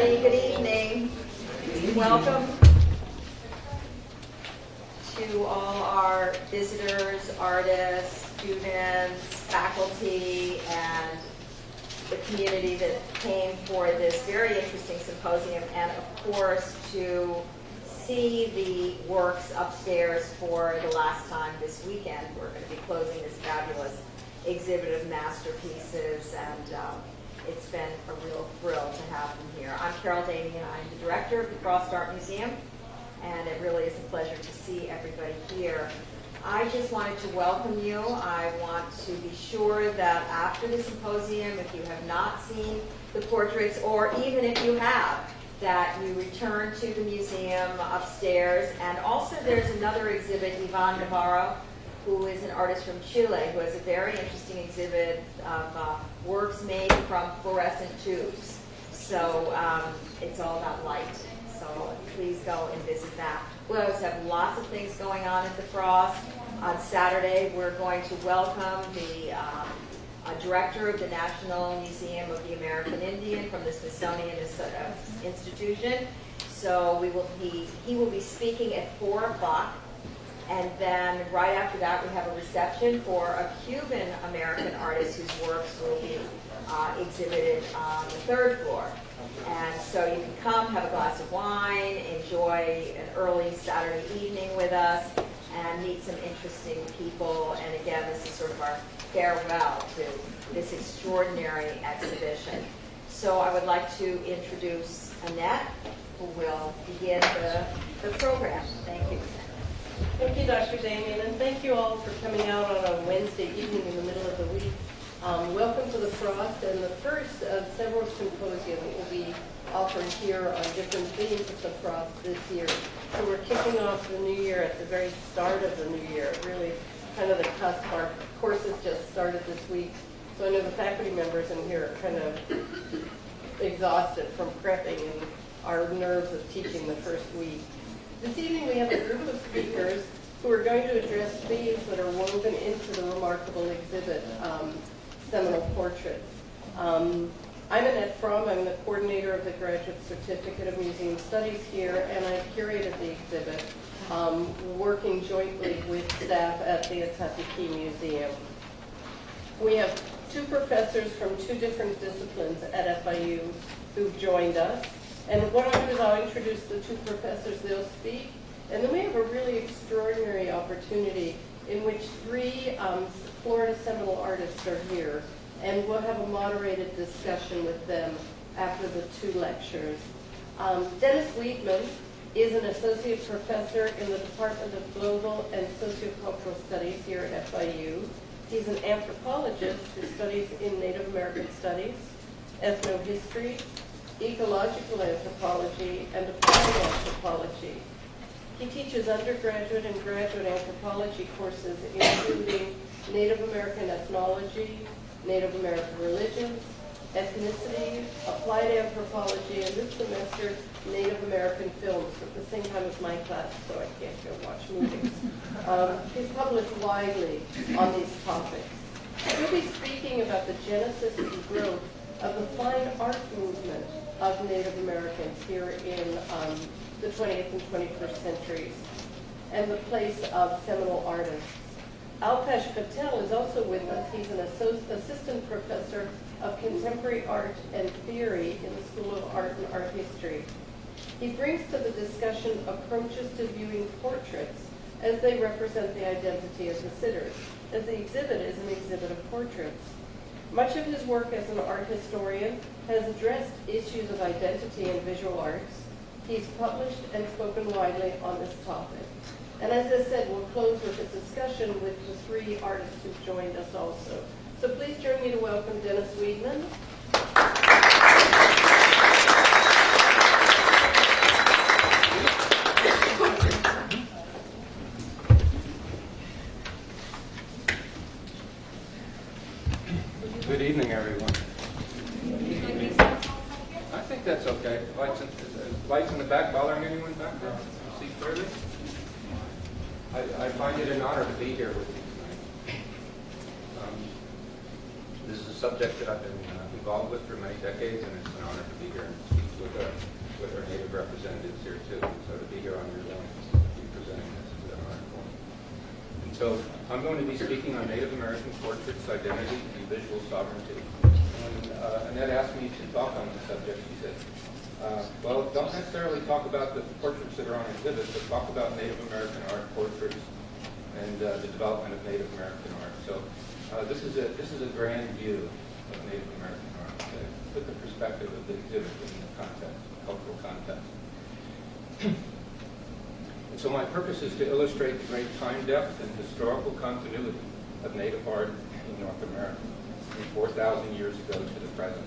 everybody. Good evening. Welcome to all our visitors, artists, students, faculty, and the community that came for this very interesting symposium, and of course to see the works upstairs for the last time this weekend. We're going to be closing this fabulous exhibit of masterpieces, and it's been a real thrill to have them here. I'm Carol Daney, and I'm the director of the Frost Art Museum, and it really is a pleasure to see everybody here. I just wanted to welcome you. I want to be sure that after the symposium, if you have not seen the portraits, or even if you have, that you return to the museum upstairs. And also there's another exhibit, Ivan Navarro, who is an artist from Chile, who has a very interesting exhibit of works made from fluorescent tubes. So it's all about light. So please go and visit that. We always have lots of things going on at the Frost. On Saturday, we're going to welcome the director of the National Museum of the American Indian from the Smithsonian Institution. So he will be speaking at 4 o'clock. And then right after that, we have a reception for a Cuban American artist whose works will be exhibited on the 3rd floor. And so you can come, have a glass of wine, enjoy an early Saturday evening with us, and meet some interesting people. And again, this is sort of our farewell to this extraordinary exhibition. So I would like to introduce Annette, who will begin the program. Thank you. Thank you, Dr. Damien, and thank you all for coming out on a Wednesday evening in the middle of the week. Welcome to the Frost, and the first of several symposia that will be offered here on different themes of the Frost this year. So we're kicking off the new year at the very start of the new year, really kind of the cusp. Our courses just started this week, so I know the faculty members in here are kind of exhausted from prepping and our nerves of teaching the first week. This evening we have a group of speakers who are going to address themes that are woven into the remarkable exhibit, Seminole Portraits. I'm Annette Fromm. I'm the coordinator of the Graduate Certificate of Museum Studies here, and I've curated the exhibit, working jointly with staff at the Atatiki Museum. We have 2 professors from 2 different disciplines at FIU who've joined us. And what I'll do is I'll introduce the 2 professors, they'll speak, and then we have a really extraordinary opportunity in which 3 Florida Seminole artists are here, and we'll have a moderated discussion with them after the 2 lectures. Dennis Wheaton is an associate professor in the Department of Global and Sociocultural Studies here at FIU. He's an anthropologist who studies in Native American studies, ethnohistory, ecological anthropology, and applied anthropology. He teaches undergraduate and graduate anthropology courses including Native American ethnology, Native American religions, ethnicity, applied anthropology, and this semester, Native American films at the same time as my class, so I can't go watch movies. He's published widely on these topics. He'll be speaking about the genesis and growth of the fine art movement of Native Americans here in the 20th and 21st centuries, and the place of Seminole artists. Alpesh Patel is also with us. He's an assistant professor of contemporary art and theory in the School of Art and Art History. He brings to the discussion approaches to viewing portraits as they represent the identity of the sitters, as the exhibit is an exhibit of portraits. Much of his work as an art historian has addressed issues of identity in visual arts. He's published and spoken widely on this topic. And as I said, we'll close with a discussion with the 3 artists who've joined us also. So please join me to welcome Dennis Wheaton. Good evening, everyone. I think that's okay. Lights in the back bothering anyone back there? See clearly? I find it an honor to be here with you tonight. This is a subject that I've been involved with for many decades, and it's an honor to be here and speak to with our Native representatives here too. So to be here on your own, be presenting this is an honor for me. And so I'm going to be speaking on Native American portraits, identity, and visual sovereignty. And Annette asked me to talk on the subject. She said, well, don't necessarily talk about the portraits that are on exhibit, but talk about Native American art portraits and the development of Native American art. So this is a grand view of Native American art. Put the perspective of the exhibit in the context, cultural context. And so my purpose is to illustrate the great time depth and historical continuity of Native art in North America from 4,000 years ago to the present.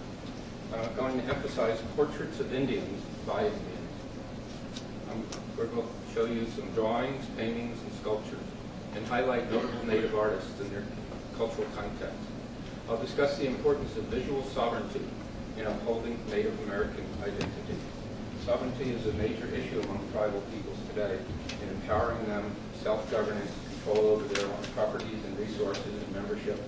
I'm going to emphasize portraits of Indians by Indians. We're going to show you some drawings, paintings, and sculptures, and highlight notable Native artists and their cultural context. I'll discuss the importance of visual sovereignty in upholding Native American identity. Sovereignty is a major issue among tribal peoples today in empowering them self-governance, control over their own properties and resources and membership.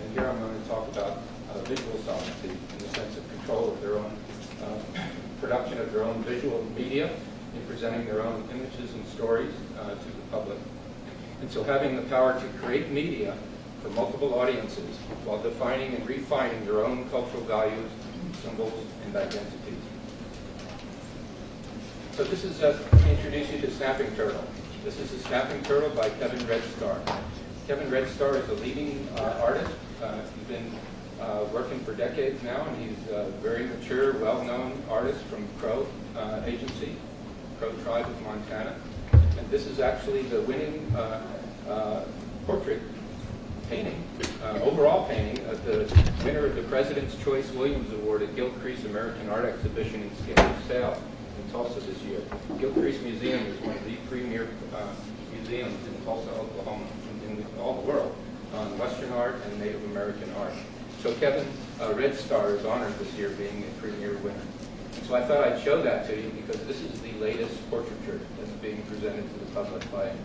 And here I'm going to talk about visual sovereignty in the sense of control of their own production of their own visual media in presenting their own images and stories to the public. And so having the power to create media for multiple audiences while defining and refining their own cultural values, symbols, and identities. So this is to introduce you to Snapping Turtle. This is a Snapping Turtle by Kevin Red Star. Kevin Red Star is a leading artist. He's been working for decades now, and he's a very mature, well-known artist from Crow Agency, Crow Tribe of Montana. And this is actually the winning portrait painting, overall painting, the winner of the President's Choice Williams Award at Gilcrease American Art Exhibition in Scale Sale in Tulsa this year. Gilcrease Museum is one of the premier museums in Tulsa, Oklahoma, in all the world, on Western art and Native American art. So Kevin Red Star is honored this year being a premier winner. So I thought I'd show that to you because this is the latest portraiture that's being presented to the public by an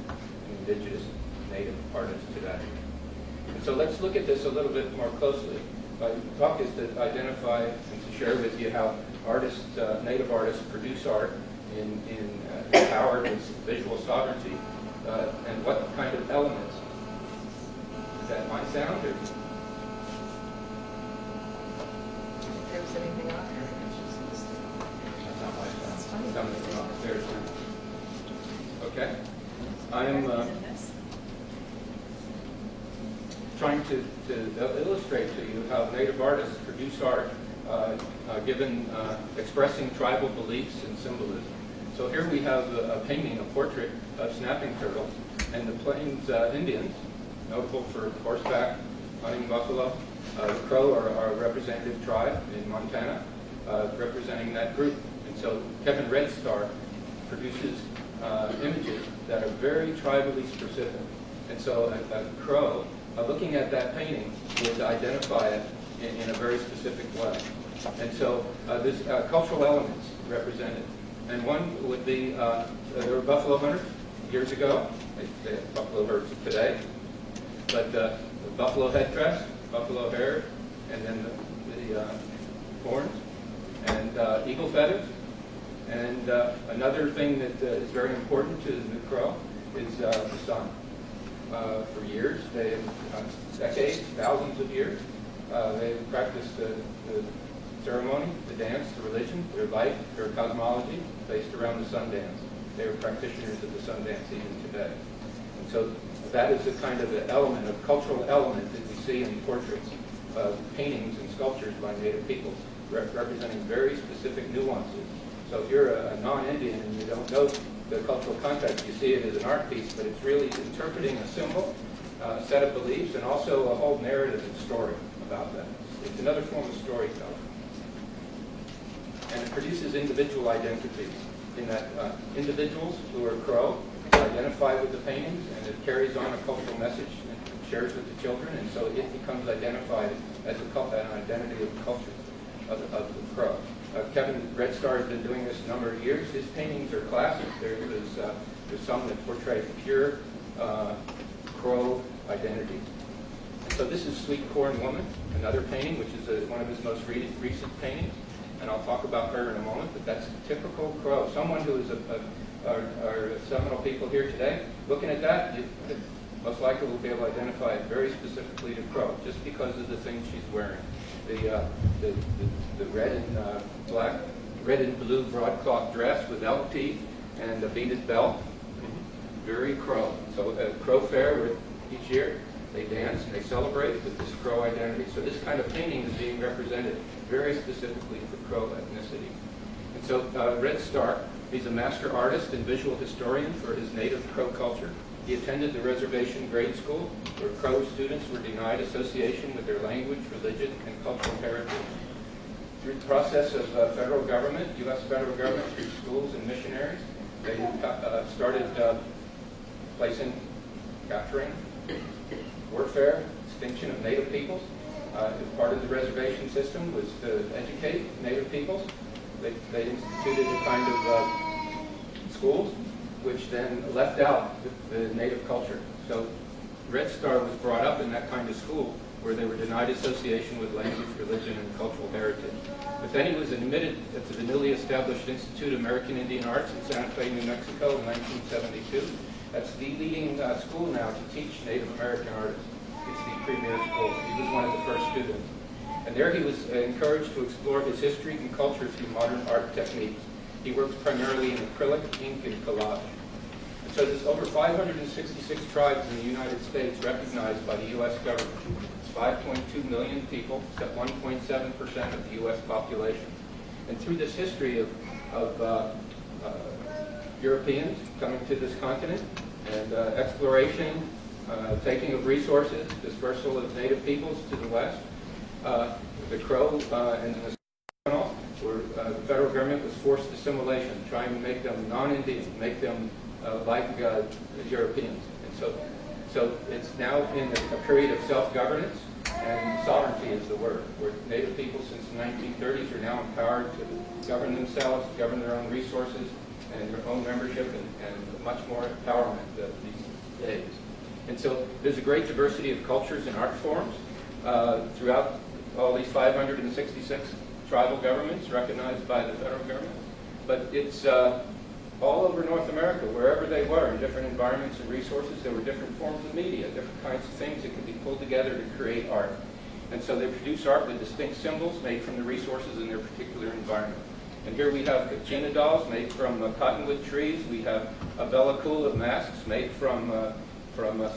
indigenous Native artist today. And so let's look at this a little bit more closely. My talk is to identify and to share with you how artists, Native artists produce art in empowered with visual sovereignty and what kind of elements. Is that my sound or? There's anything on there? That's not my sound. Something from upstairs. Okay. I'm trying to illustrate to you how Native artists produce art given expressing tribal beliefs and symbolism. So here we have a painting, a portrait of Snapping Turtle and the Plains Indians, notable for horseback hunting buffalo. The Crow are a representative tribe in Montana, representing that group. And so Kevin Red Star produces images that are very tribally specific. And so a Crow, looking at that painting, would identify it in a very specific way. And so there's cultural elements represented. And one would be, there were buffalo hunters years ago. They have buffalo herds today. But the buffalo headdress, buffalo hair, and then the horns, and eagle feathers. And another thing that is very important to the Crow is the sun. For years, decades, thousands of years, they practiced the ceremony, the dance, the religion, their life, their cosmology based around the sun dance. They were practitioners of the sun dance even today. And so that is a kind of an element, a cultural element that we see in portraits, paintings and sculptures by Native peoples, representing very specific nuances. So if you're a non-Indian and you don't know the cultural context, you see it as an art piece, but it's really interpreting a symbol, a set of beliefs, and also a whole narrative and story about that. It's another form of storytelling. And it produces individual identities in that individuals who are Crow identify with the paintings, and it carries on a cultural message and shares with the children, and so it becomes identified as an identity of the culture of the Crow. Kevin Red Star has been doing this a number of years. His paintings are classic. There's some that portray pure Crow identity. So this is Sweet Corn Woman, another painting, which is one of his most recent paintings. and I'll talk about her in a moment, but that's a typical Crow. Someone who is our Seminole people here today, looking at that, you most likely will be able to identify it very specifically to Crow, just because of the things she's wearing. The red and black, red and blue broadcloth dress with elk teeth and a beaded belt, very Crow. So Crow Fair, where each year they dance and they celebrate with this Crow identity. So this kind of painting is being represented very specifically for Crow ethnicity. And so Red Stark, he's a master artist and visual historian for his native Crow culture. He attended the reservation grade school, where Crow students were denied association with their language, religion, and cultural heritage. Through the process of federal government, U.S. federal government, through schools and missionaries, they started placing, capturing, warfare, extinction of Native peoples. Part of the reservation system was to educate Native peoples. They instituted a kind of schools which then left out the Native culture. So Red Star was brought up in that kind of school where they were denied association with language, religion, and cultural heritage. But then he was admitted to the newly established Institute of American Indian Arts in Santa Fe, New Mexico in 1972. That's the leading school now to teach Native American artists. It's the premier school. He was one of the first students. And there he was encouraged to explore his history and culture through modern art techniques. He works primarily in acrylic, ink, and collage. And so there's over 566 tribes in the United States recognized by the U.S. government. It's 5.2 million people, it's at 1.7% of the U.S. population. And through this history of Europeans coming to this continent and exploration, taking of resources, dispersal of Native peoples to the west, the Crow and the Seminole, where the federal government was forced assimilation, trying to make them non-Indian, make them like Europeans. And so it's now in a period of self-governance, and sovereignty is the word, where Native people since the 1930s are now empowered to govern themselves, govern their own resources, and their own membership, and much more empowerment these days. And so there's a great diversity of cultures and art forms throughout all these 566 tribal governments recognized by the federal government. But it's all over North America, wherever they were, in different environments and resources, there were different forms of media, different kinds of things that could be pulled together to create art. And so they produce art with distinct symbols made from the resources in their particular environment. And here we have Gina dolls made from cottonwood trees. We have a bellicule of masks made from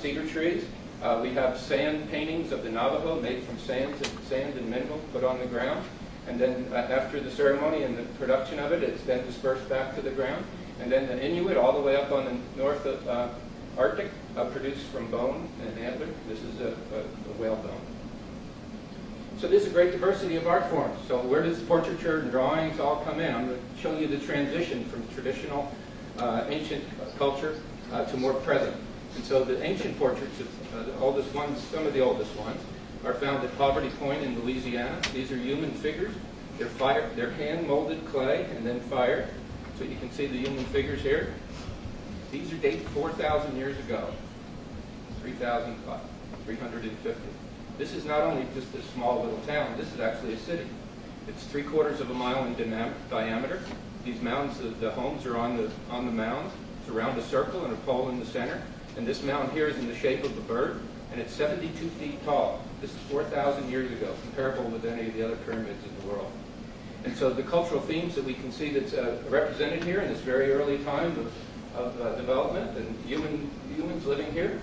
cedar trees. We have sand paintings of the Navajo made from sand and mineral put on the ground. And then after the ceremony and the production of it, it's then dispersed back to the ground. And then the Inuit, all the way up on the north Arctic, produced from bone and antler. This is a whale bone. So there's a great diversity of art forms. So where does portraiture and drawings all come in? I'm going to show you the transition from traditional ancient culture to more present. And so the ancient portraits, the oldest ones, some of the oldest ones, are found at Poverty Point in Louisiana. These are human figures. They're hand-molded clay and then fired. So you can see the human figures here. These are dated 4,000 years ago, 3,350. This is not only just a small little town, this is actually a city. It's 3/4 of a mile in diameter. These mounds, the homes are on the mounds. It's around a circle and a pole in the center. And this mound here is in the shape of a bird, and it's 72 feet tall. This is 4,000 years ago, comparable with any of the other pyramids in the world. And so the cultural themes that we can see that's represented here in this very early time of development and humans living here,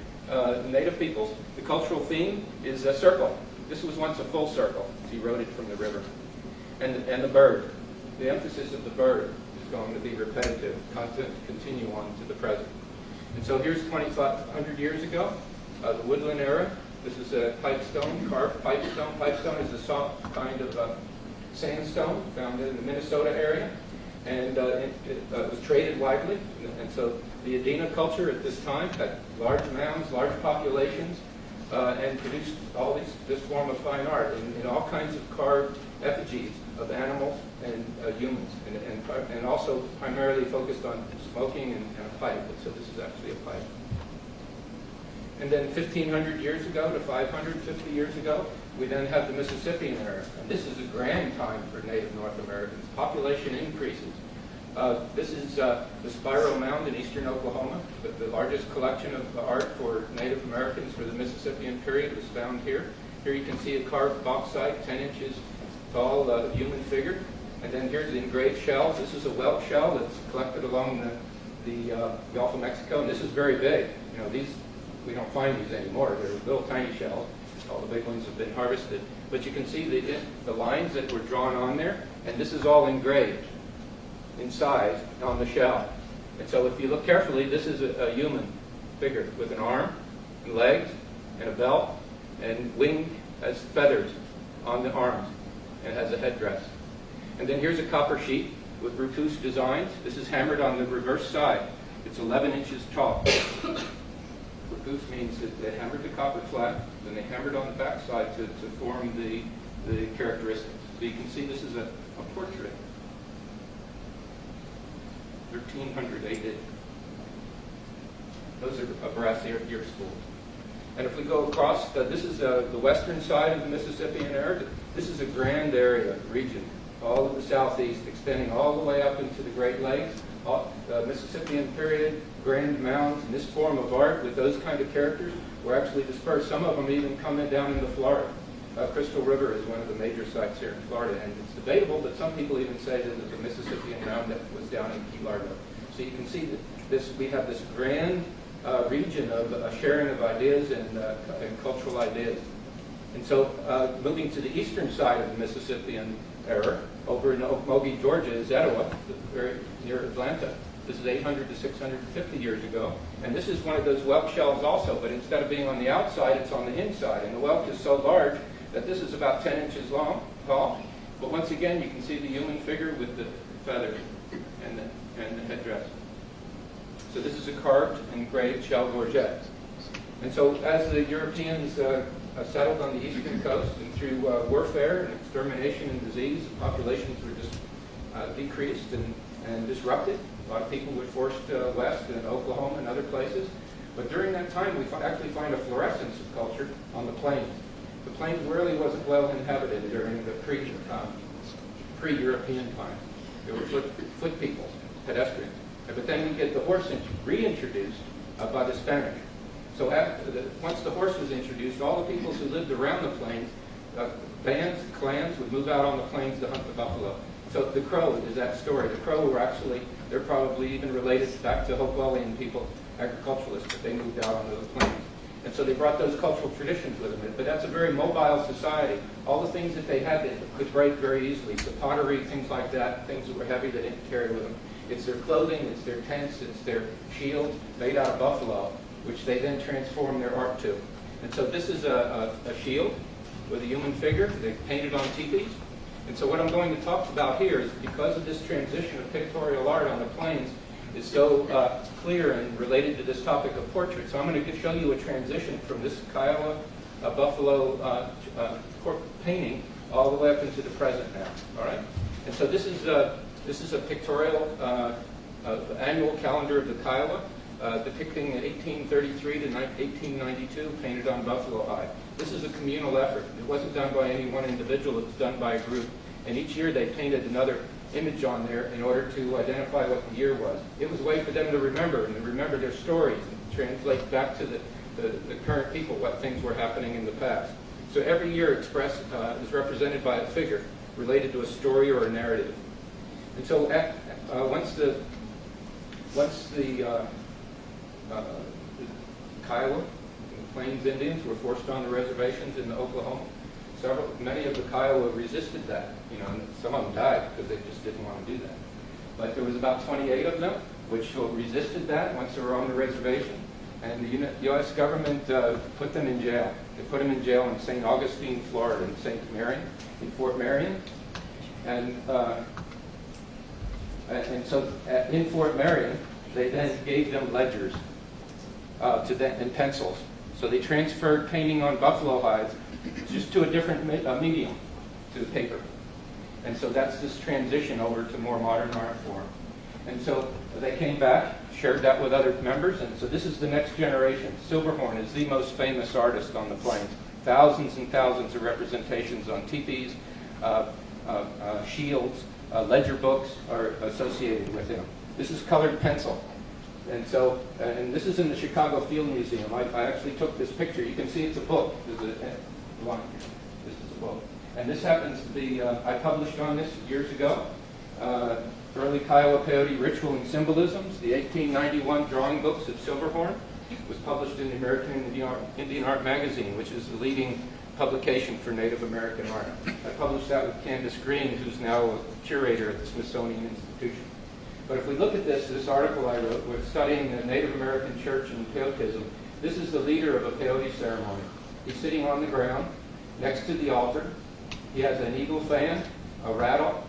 Native peoples, the cultural theme is a circle. This was once a full circle. It's eroded from the river. And the bird. The emphasis of the bird is going to be repetitive, continue on to the present. And so here's 2,500 years ago, the woodland era. This is a pipestone, carved pipestone. Pipestone is a soft kind of sandstone found in the Minnesota area, and it was traded widely. And so the Adena culture at this time had large mounds, large populations, and produced this form of fine art in all kinds of carved effigies of animals and humans, and also primarily focused on smoking and a pipe. And so this is actually a pipe. And then 1,500 years ago to 550 years ago, we then have the Mississippian era. And this is a grand time for Native North Americans. Population increases. This is the Spiral Mound in eastern Oklahoma. The largest collection of art for Native Americans for the Mississippian period was found here. Here you can see a carved bauxite, 10 inches tall human figure. And then here's the engraved shells. This is a whelk shell that's collected along the Gulf of Mexico, and this is very big. You know, these, we don't find these anymore. They're little tiny shells. All the big ones have been harvested. But you can see the lines that were drawn on there, and this is all engraved in size on the shell. And so if you look carefully, this is a human figure with an arm and legs and a belt and wing as feathers on the arms and has a headdress. And then here's a copper sheet with Rupus designs. This is hammered on the reverse side. It's 11 inches tall. Rupus means that they hammered the copper flat, then they hammered on the back side to form the characteristics. So you can see this is a portrait. 1300 AD. Those are brass ear spools. And if we go across, this is the western side of the Mississippian era. This is a grand area, region, all of the southeast, extending all the way up into the Great Lakes. The Mississippian period, grand mounds, and this form of art with those kind of characters were actually dispersed. Some of them even coming down into Florida. Crystal River is one of the major sites here in Florida, and it's debatable, but some people even say that there's a Mississippian mound that was down in Key Largo. So you can see that we have this grand region of sharing of ideas and cultural ideas. And so moving to the eastern side of the Mississippian era, over in Okmulgee, Georgia, is Etowah, very near Atlanta. This is 800 to 650 years ago. And this is one of those whelk shells also, but instead of being on the outside, it's on the inside. And the whelk is so large that this is about 10 inches tall. But once again, you can see the human figure with the feathers and the headdress. So this is a carved, engraved shell gorget. And so as the Europeans settled on the eastern coast, and through warfare and extermination and disease, the populations were just decreased and disrupted. A lot of people were forced west in Oklahoma and other places. But during that time, we actually find a fluorescence of culture on the plains. The plains really wasn't well inhabited during the pre-European time. There were foot people, pedestrians. But then we get the horse reintroduced by the Spanish. So once the horse was introduced, all the peoples who lived around the plains, bands, clans, would move out on the plains to hunt the buffalo. So the Crow is that story. The Crow were actually, they're probably even related back to Hopewellian people, agriculturalists, but they moved out onto the plains. And so they brought those cultural traditions with them. But that's a very mobile society. All the things that they had they could break very easily. So pottery, things like that, things that were heavy they didn't carry with them. It's their clothing, it's their tents, it's their shields made out of buffalo, which they then transform their art to. And so this is a shield with a human figure. They painted on teepees. And so what I'm going to talk about here is because of this transition of pictorial art on the plains is so clear and related to this topic of portrait. So I'm going to show you a transition from this Kiowa buffalo painting all the way up into the present now. All right. And so this is a pictorial annual calendar of the Kiowa depicting 1833 to 1892, painted on buffalo hide. This is a communal effort. It wasn't done by any one individual. It was done by a group. And each year they painted another image on there in order to identify what the year was. It was a way for them to remember and to remember their stories and translate back to the current people what things were happening in the past. So every year is represented by a figure related to a story or a narrative. And so once the Kiowa and the Plains Indians were forced on the reservations in Oklahoma, many of the Kiowa resisted that, and some of them died because they just didn't want to do that. But there was about 28 of them which resisted that once they were on the reservation, and the U.S. government put them in jail. They put them in jail in St. Augustine, Florida, in Fort Marion, and so in Fort Marion, they then gave them ledgers and pencils. So they transferred painting on buffalo hides just to a different medium, to paper. And so that's this transition over to more modern art form. And so they came back, shared that with other members, and so this is the next generation. Silverhorn is the most famous artist on the plains. thousands and thousands of representations on teepees, shields, ledger books are associated with him. This is colored pencil. And so, and this is in the Chicago Field Museum. I actually took this picture. You can see it's a book. There's a line here. This is a book. And this happens to be, I published on this years ago, Early Kiowa Peyote Ritual and Symbolisms, the 1891 drawing books of Silverhorn, was published in the American Indian Art Magazine, which is the leading publication for Native American art. I published that with Candace Green, who's now a curator at the Smithsonian Institution. But if we look at this article I wrote, we're studying the Native American church and peyotism. This is the leader of a peyote ceremony. He's sitting on the ground next to the altar. He has an eagle fan, a rattle,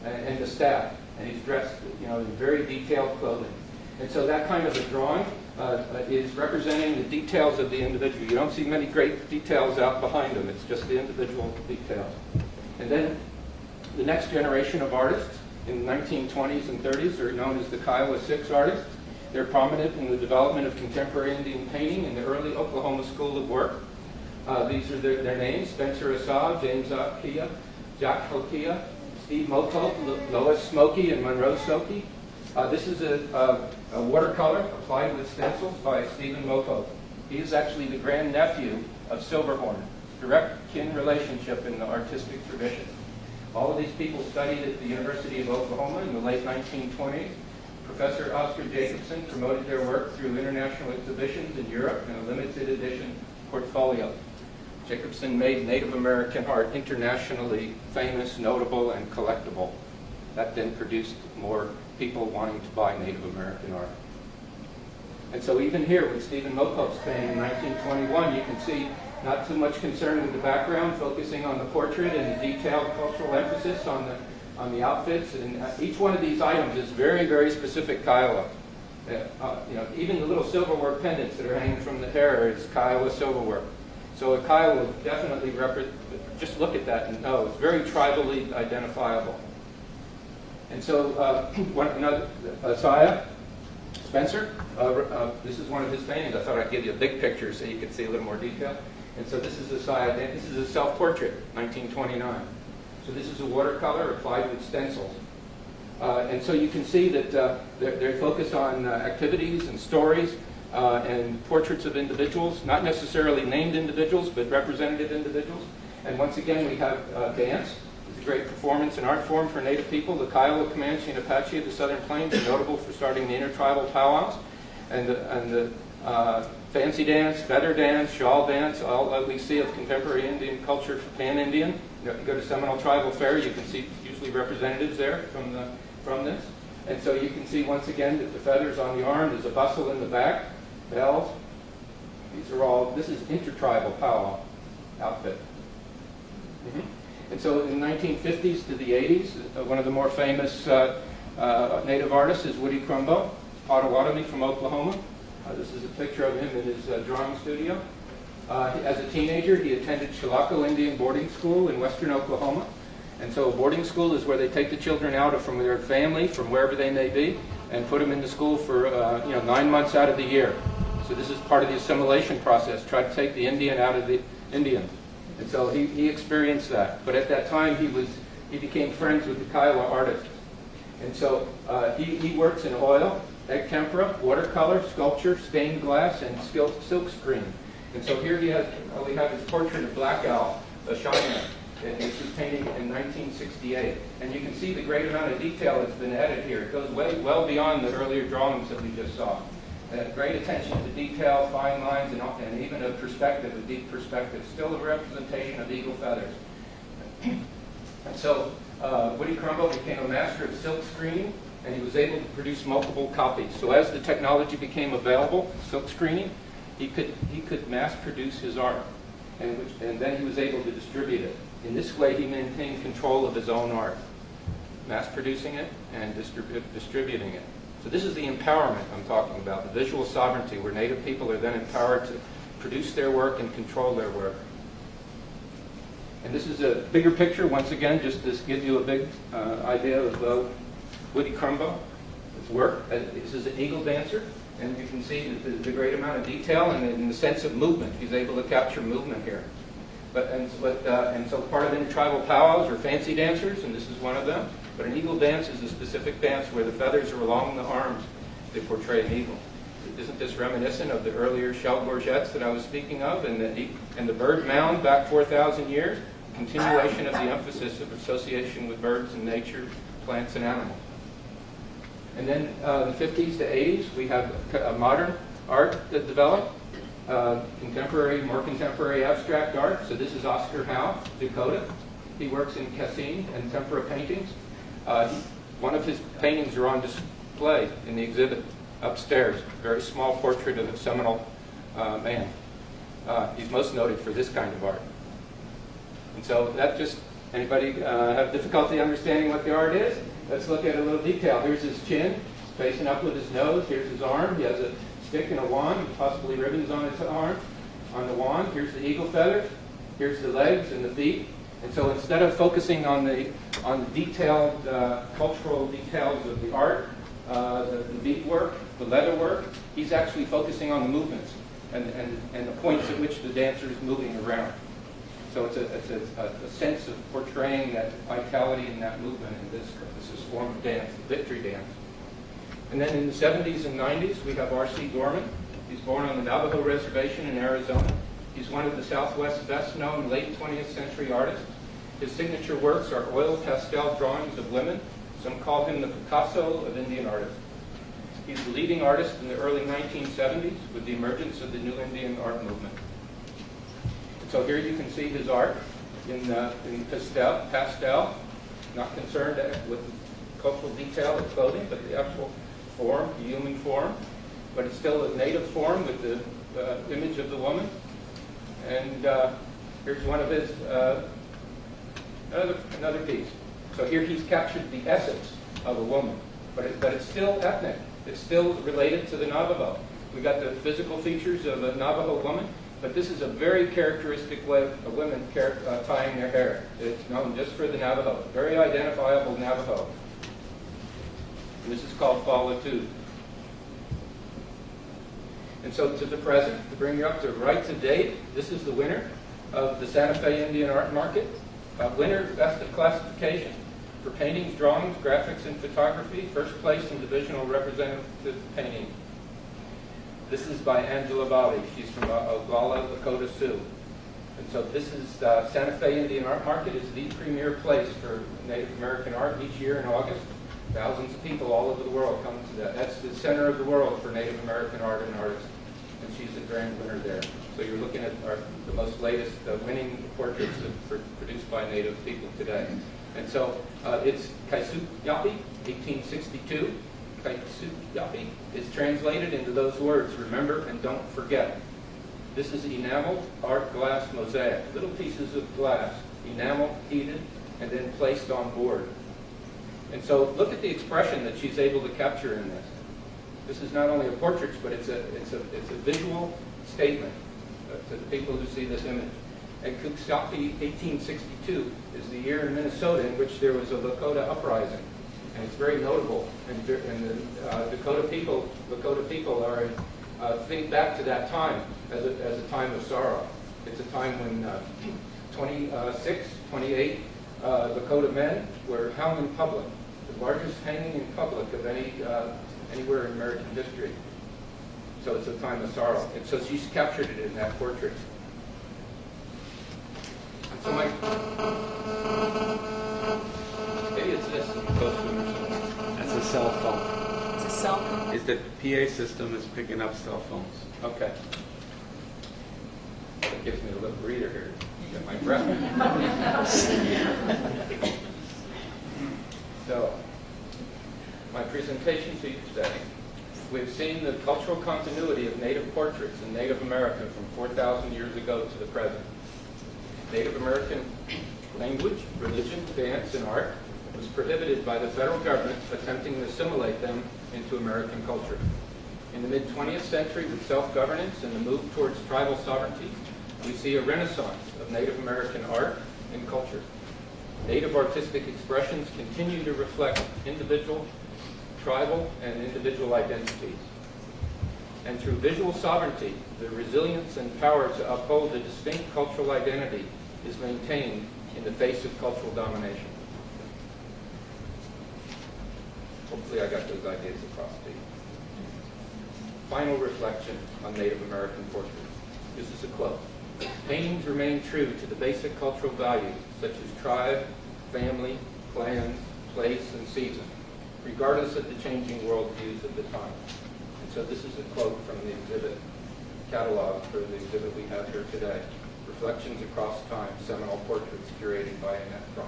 and a staff. And he's dressed, in very detailed clothing. And so that kind of a drawing is representing the details of the individual. You don't see many great details out behind them. It's just the individual details. And then the next generation of artists in the 1920s and 30s are known as the Kiowa Six artists. They're prominent in the development of contemporary Indian painting in the early Oklahoma School of Work. These are their names: Spencer Asad, James Kia, Jack Hokia, Steve Moto, Lois Smokey, and Monroe Soki. This is a watercolor applied with stencils by Stephen Moto. He is actually the grandnephew of Silverhorn, direct kin relationship in the artistic tradition. All of these people studied at the University of Oklahoma in the late 1920s. Professor Oscar Jacobson promoted their work through international exhibitions in Europe and a limited edition portfolio. Jacobson made Native American art internationally famous, notable, and collectible. That then produced more people wanting to buy Native American art. And so even here with Stephen Mokoff's painting in 1921, you can see not too much concern with the background, focusing on the portrait and the detailed cultural emphasis on the outfits. And each one of these items is very, very specific Kiowa. Even the little silverware pendants that are hanging from the hair is Kiowa silverware. So a Kiowa would definitely just look at that and know it's very tribally identifiable. And so another Saya Spencer, this is one of his paintings. I thought I'd give you a big picture so you could see a little more detail. And so this is Saya. This is a self-portrait, 1929. So this is a watercolor applied with stencils. And so you can see that they're focused on activities and stories and portraits of individuals, not necessarily named individuals, but representative individuals. And once again, we have dance. It's a great performance and art form for Native people. The Kiowa, Comanche, and Apache of the Southern Plains are notable for starting the intertribal powwows. And the fancy dance, feather dance, shawl dance, all that we see of contemporary Indian culture for Pan-Indian. If you go to Seminole Tribal Fair, you can see usually representatives there from this. And so you can see once again that the feathers on the arm, there's a bustle in the back, bells. This is intertribal powwow outfit. And so in the 1950s to the 80s, one of the more famous Native artists is Woody Trumbo, Potawatomi from Oklahoma. This is a picture of him in his drawing studio. As a teenager, he attended Chilocco Indian boarding school in western Oklahoma. And so a boarding school is where they take the children out from their family, from wherever they may be, and put them into school for 9 months out of the year. So this is part of the assimilation process, try to take the Indian out of the Indian. And so he experienced that. But at that time, he became friends with the Kiowa artists. And so he works in oil, egg tempera, watercolor, sculpture, stained glass, and silk screen. And so here we have his portrait of Black Owl, a Cheyenne. And this was painted in 1968. And you can see the great amount of detail that's been added here. It goes well beyond the earlier drawings that we just saw. Great attention to detail, fine lines, and even a perspective, a deep perspective. Still a representation of eagle feathers. And so Woody Trumbo became a master of silk screening, and he was able to produce multiple copies. So as the technology became available, silk screening, he could mass produce his art, and then he was able to distribute it. In this way, he maintained control of his own art, mass producing it and distributing it. So this is the empowerment I'm talking about, the visual sovereignty, where Native people are then empowered to produce their work and control their work. And this is a bigger picture, once again, just to give you a big idea of Woody Trumbo, his work. This is an eagle dancer. And you can see the great amount of detail and in the sense of movement. He's able to capture movement here. And so part of intertribal powwows are fancy dancers, and this is one of them. But an eagle dance is a specific dance where the feathers are along the arms to portray an eagle. Isn't this reminiscent of the earlier shell gorgets that I was speaking of, and the bird mound back 4,000 years? Continuation of the emphasis of association with birds and nature, plants and animals. And then the 50s to 80s, we have modern art that developed, more contemporary abstract art. So this is Oscar Howe, Dakota. He works in Cassine and tempera paintings. One of his paintings are on display in the exhibit upstairs, a very small portrait of a Seminole man. He's most noted for this kind of art. And so that just, anybody have difficulty understanding what the art is? Let's look at a little detail. Here's his chin, facing up with his nose. Here's his arm. He has a stick and a wand, possibly ribbons on his arm, on the wand. Here's the eagle feathers. Here's the legs and the feet. And so instead of focusing on the detailed cultural details of the art, the beadwork, the leather work, he's actually focusing on the movements and the points at which the dancer is moving around. So it's a sense of portraying that vitality and that movement in this form of dance, the victory dance. And then in the 70s and 90s, we have R.C. Gorman. He's born on the Navajo Reservation in Arizona. He's one of the Southwest's best-known late 20th century artists. His signature works are oil pastel drawings of women. Some call him the Picasso of Indian artists. He's the leading artist in the early 1970s with the emergence of the New Indian art movement. So here you can see his art in pastel, not concerned with cultural detail of clothing, but the actual form, the human form. But it's still a native form with the image of the woman. And here's one of his, another piece. So here he's captured the essence of a woman, but it's still ethnic. It's still related to the Navajo. We got the physical features of a Navajo woman, but this is a very characteristic way of women tying their hair. It's known just for the Navajo, very identifiable Navajo. And this is called Fallitude. And so to the present, to bring you up to right to date, this is the winner of the Santa Fe Indian Art Market. Winner, best of classification for paintings, drawings, graphics, and photography. First place in divisional representative painting. This is by Angela Bali. She's from Oglala, Lakota Sioux. And so this is Santa Fe Indian Art Market is the premier place for Native American art each year in August. Thousands of people all over the world come to that. That's the center of the world for Native American art and artists. And she's the grand winner there. So you're looking at the most latest winning portraits produced by Native people today. And so it's Kaisut Yapi, 1862. Kaisut Yapi is translated into those words, remember and don't forget. This is enameled art glass mosaic, little pieces of glass, enameled, heated, and then placed on board. And so look at the expression that she's able to capture in this. This is not only a portrait, but it's a visual statement to the people who see this image. And Kuksapi 1862 is the year in Minnesota in which there was a Lakota uprising. And it's very notable. And the Lakota people are, think back to that time as a time of sorrow. It's a time when 28 Lakota men were hung in public, the largest hanging in public of anywhere in American history. So it's a time of sorrow. And so she's captured it in that portrait. And so maybe it's this close to it or something. That's a cell phone. It's a cell phone. Is the PA system is picking up cell phones. Okay. That gives me a little breather here to get my breath. So, my presentation to you today. We've seen the cultural continuity of Native portraits in Native America from 4,000 years ago to the present. Native American language, religion, dance, and art was prohibited by the federal government attempting to assimilate them into American culture. In the mid-20th century, with self-governance and the move towards tribal sovereignty, we see a renaissance of Native American art and culture. Native artistic expressions continue to reflect individual, tribal, and individual identities. and through visual sovereignty, the resilience and power to uphold a distinct cultural identity is maintained in the face of cultural domination. Hopefully I got those ideas across to you. Final reflection on Native American portraits. This is a quote. Paintings remain true to the basic cultural values such as tribe, family, clans, place, and season, regardless of the changing worldviews of the time. And so this is a quote from the exhibit catalog for the exhibit we have here today. Reflections Across Time, Seminole Portraits, curated by Annette Trumbo.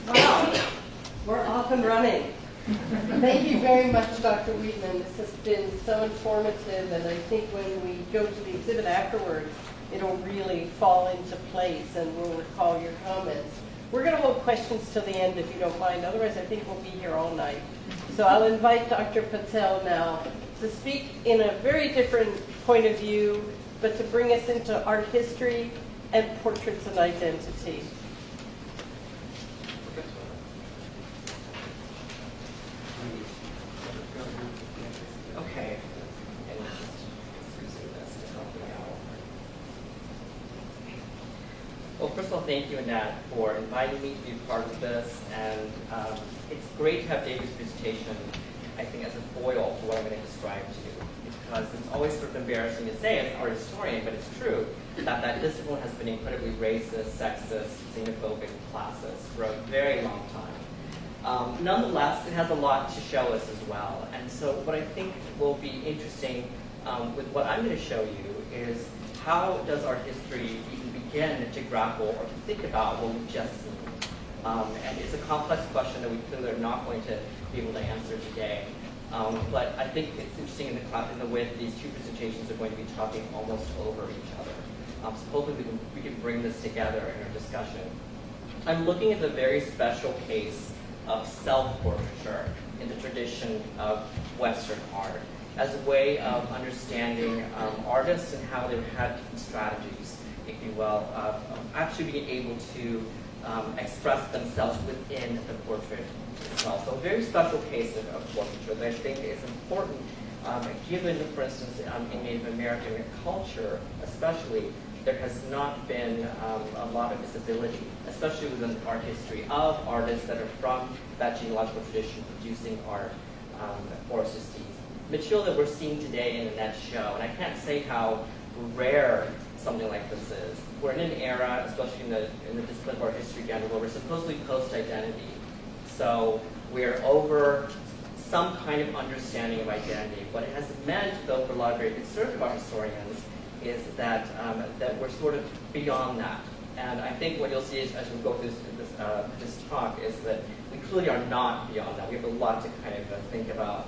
Wow, we're off and running. Thank you very much, Dr. Wheaton. This has been so informative, and I think when we go to the exhibit afterwards, it'll really fall into place, and we'll recall your comments. We're going to hold questions till the end, if you don't mind. Otherwise, I think we'll be here all night. So I'll invite Dr. Patel now to speak in a very different point of view, but to bring us into art history and portraits and identity. Okay. And just using this to help me out. Well, first of all, thank you, Annette, for inviting me to be part of this. And it's great to have David's presentation, I think, as a foil for what I'm going to describe to you. Because it's always sort of embarrassing to say as an art historian, but it's true, that discipline has been incredibly racist, sexist, xenophobic, classist for a very long time. Nonetheless, it has a lot to show us as well. And so what I think will be interesting with what I'm going to show you is how does art history even begin to grapple or to think about what we've just seen. And it's a complex question that we clearly are not going to be able to answer today. But I think it's interesting in the way that these two presentations are going to be talking almost over each other. So hopefully we can bring this together in our discussion. I'm looking at the very special case of self-portraiture in the tradition of Western art as a way of understanding artists and how they've had different strategies, if you will, of actually being able to express themselves within the portrait itself. So a very special case of portraiture that I think is important, given, for instance, in Native American culture, especially, there has not been a lot of visibility, especially within art history, of artists that are from that genealogical tradition producing art for us to see. Material that we're seeing today in Annette's show, and I can't say how rare something like this is. We're in an era, especially in the discipline of art history again, where we're supposedly post-identity. So we're over some kind of understanding of identity. What it has meant, though, for a lot of very conservative art historians, is that that we're sort of beyond that. And I think what you'll see as we go through this talk is that we clearly are not beyond that. We have a lot to kind of think about.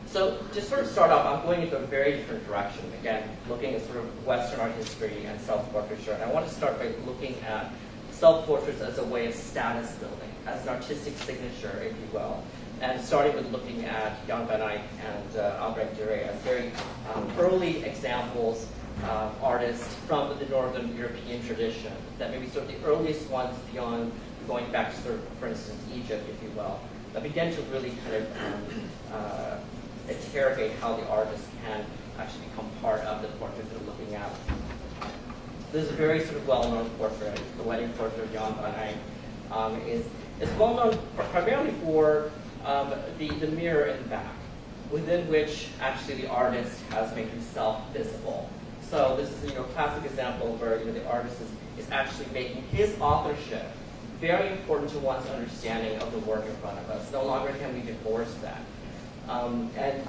So to sort of start off, I'm going into a very different direction. Again, looking at sort of Western art history and self-portraiture. And I want to start by looking at self-portraits as a way of status building, as an artistic signature, if you will. And starting with looking at Jan van Eyck and Albrecht Dürer as very early examples of artists from the Northern European tradition, that maybe sort of the earliest ones beyond going back to sort of, for instance, Egypt, if you will, that began to really kind of interrogate how the artist can actually become part of the portrait they're looking at. This is a very sort of well-known portrait, the wedding portrait of Jan van Eyck. Is well-known primarily for the mirror in the back, within which actually the artist has made himself visible. So this is a classic example where the artist is actually making his authorship very important to one's understanding of the work in front of us. No longer can we divorce that. And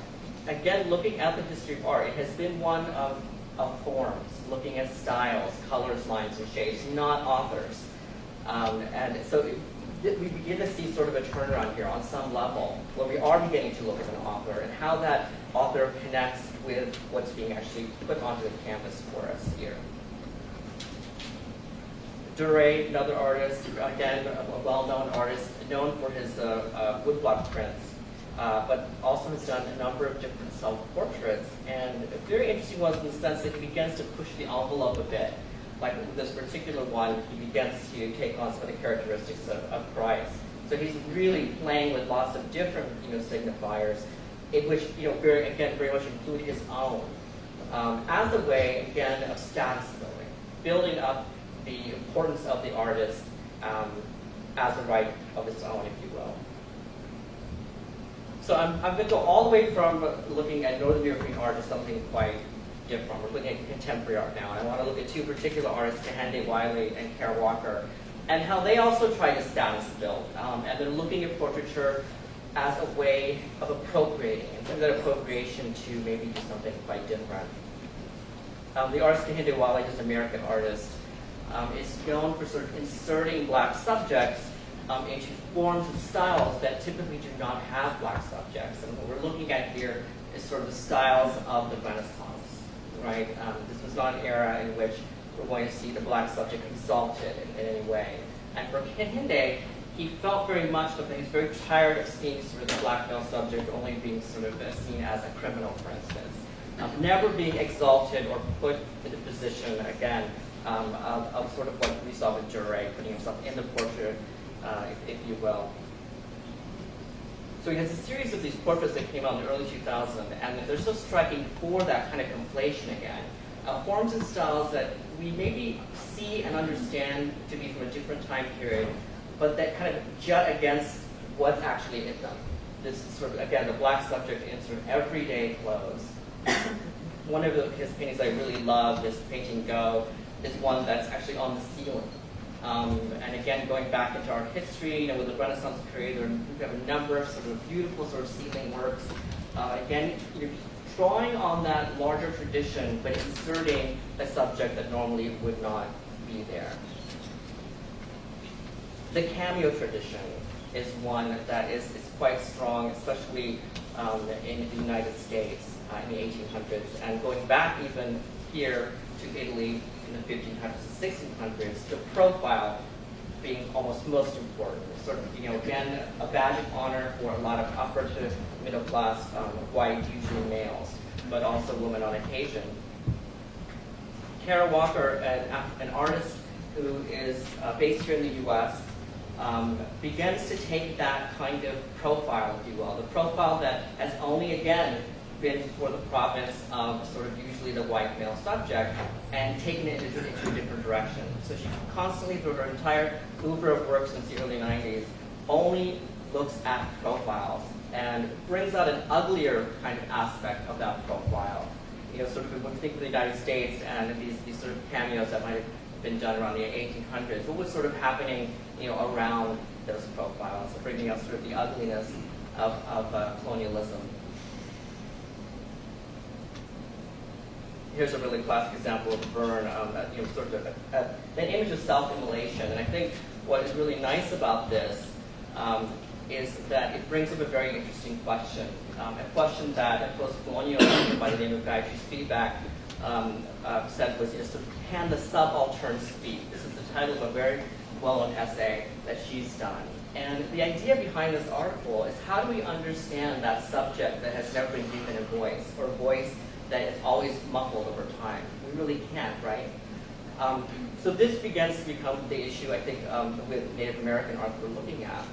again, looking at the history of art, it has been one of forms, looking at styles, colors, lines, and shapes, not authors. And so we begin to see sort of a turnaround here on some level, where we are beginning to look at an author and how that author connects with what's being actually put onto the canvas for us here. Dürer, another artist, again, a well-known artist, known for his woodblock prints. but also has done a number of different self-portraits. And a very interesting was in the sense that he begins to push the envelope a bit. Like with this particular one, he begins to take on some of the characteristics of Christ. So he's really playing with lots of different, signifiers, in which, very much include his own, as a way, again, of status building up the importance of the artist as a right of its own, if you will. So I'm going to go all the way from looking at Northern European art to something quite different. We're looking at contemporary art now, and I want to look at two particular artists, Kahinde Wiley and Kara Walker, and how they also try to status build. And they're looking at portraiture as a way of appropriating, and through that appropriation to maybe do something quite different. The artist Kahinde Wiley, just an American artist, is known for sort of inserting black subjects into forms and styles that typically do not have black subjects. And what we're looking at here is sort of the styles of the Renaissance, right? This was not an era in which we're going to see the black subject exalted in any way. And for Kahinde, he felt very much that he was very tired of seeing sort of the black male subject only being sort of seen as a criminal, for instance. Never being exalted or put in the position, again, of sort of what we saw with Duret, putting himself in the portrait, if you will. So he has a series of these portraits that came out in the early 2000s, and they're so striking for that kind of conflation again. Forms and styles that we maybe see and understand to be from a different time period, but that kind of jut against what's actually in them. This is sort of, again, the black subject in sort of everyday clothes. One of his paintings I really love, this painting Go, is one that's actually on the ceiling. And again, going back into art history, with the Renaissance period, we have a number of sort of beautiful sort of ceiling works. Again, you're drawing on that larger tradition, but inserting a subject that normally would not be there. The cameo tradition is one that is quite strong, especially in the United States in the 1800s, and going back even here to Italy in the 1500s and 1600s, the profile being almost most important. Sort of, again, a badge of honor for a lot of upper to middle class white, usually males, but also women on occasion. Kara Walker, an artist who is based here in the U.S., begins to take that kind of profile, if you will, the profile that has only, again, been for the province of sort of usually the white male subject, and taken it into a different direction. So she constantly, through her entire oeuvre of work since the early 90s, only looks at profiles and brings out an uglier kind of aspect of that profile. Sort of when we think of the United States and these sort of cameos that might have been done around the 1800s, what was sort of happening, around those profiles, bringing out sort of the ugliness of colonialism. Here's a really classic example of Verne, sort of an image of self-immolation. And I think what is really nice about this is that it brings up a very interesting question. A question that a post-colonial by the name of Guy Spivak said was, sort of, can the subaltern speak? This is the title of a very well-known essay that she's done. And the idea behind this article is, how do we understand that subject that has never been given a voice, or a voice that is always muffled over time? We really can't, right? So this begins to become the issue, I think, with Native American art we're looking at.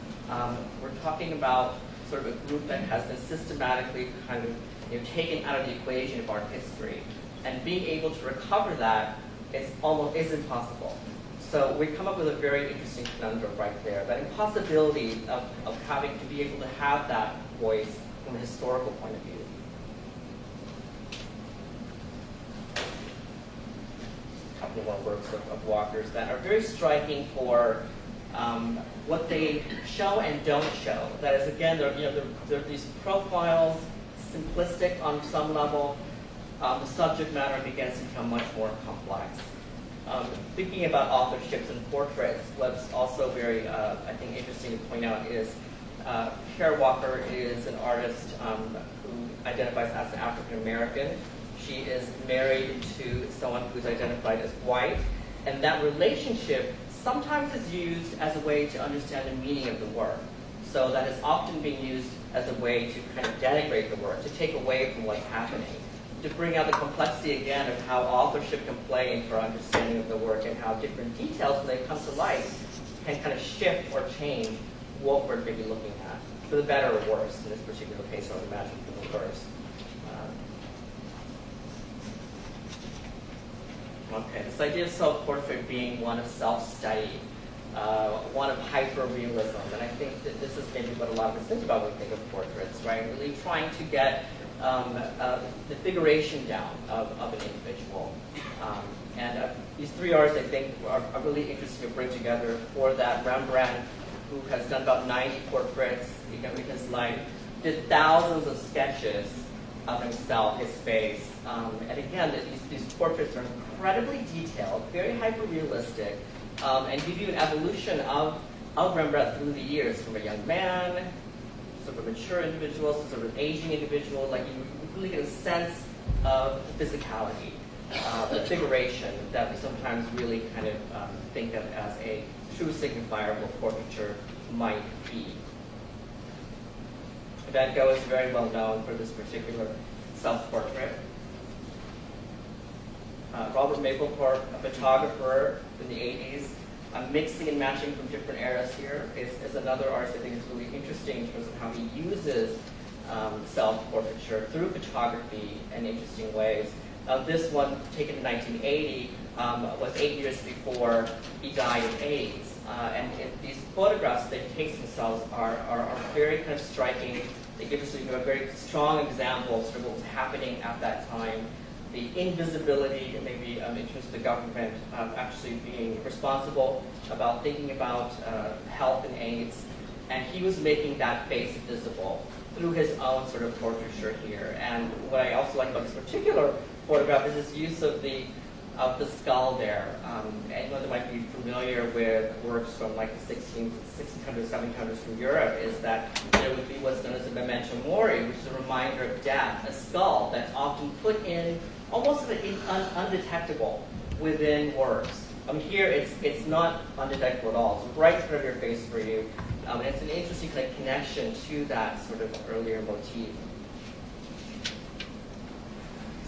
We're talking about sort of a group that has been systematically kind of taken out of the equation of art history, and being able to recover that is impossible. So we come up with a very interesting conundrum right there, that impossibility of having to be able to have that voice from a historical point of view. A couple more works of Walker's that are very striking for what they show and don't show. That is, again, there are these profiles, simplistic on some level. The subject matter begins to become much more complex. Thinking about authorships and portraits, what's also very, I think, interesting to point out is Kara Walker is an artist who identifies as an African American. She is married to someone who's identified as white, and that relationship sometimes is used as a way to understand the meaning of the work. So that is often being used as a way to kind of denigrate the work, to take away from what's happening, to bring out the complexity again of how authorship can play into our understanding of the work and how different details, when they come to light, can kind of shift or change what we're maybe looking at, for the better or worse. In this particular case, I would imagine for the worse. Okay, this idea of self-portrait being one of self-study, one of hyper-realism, and I think that this is maybe what a lot of us think about when we think of portraits, right? Really trying to get the figuration down of an individual. These three artists, I think, are really interesting to bring together for that. Rembrandt, who has done about 90 portraits in his life, did thousands of sketches of himself, his face. And again, these portraits are incredibly detailed, very hyper-realistic, and give you an evolution of Rembrandt through the years, from a young man, sort of a mature individual, to sort of an aging individual. Like, you really get a sense of physicality, the figuration that we sometimes really kind of think of as a true signifier of what portraiture might be. Van Gogh is very well known for this particular self-portrait. Robert Mapplethorpe, a photographer in the 80s, mixing and matching from different eras here, is another artist I think is really interesting in terms of how he uses self-portraiture through photography in interesting ways. This one, taken in 1980, was 8 years before he died of AIDS. These photographs that he takes themselves are very kind of striking. They give us a very strong example of sort of what was happening at that time. The invisibility, maybe in terms of the government actually being responsible about thinking about health and AIDS. And he was making that face visible through his own sort of portraiture here. And what I also like about this particular photograph is his use of the skull there. Anyone that might be familiar with works from like the 1600s, 1700s from Europe is that there would be what's known as a memento mori, which is a reminder of death, a skull that's often put in almost undetectable within works. Here it's not undetectable at all. It's right in front of your face for you. And it's an interesting kind of connection to that sort of earlier motif.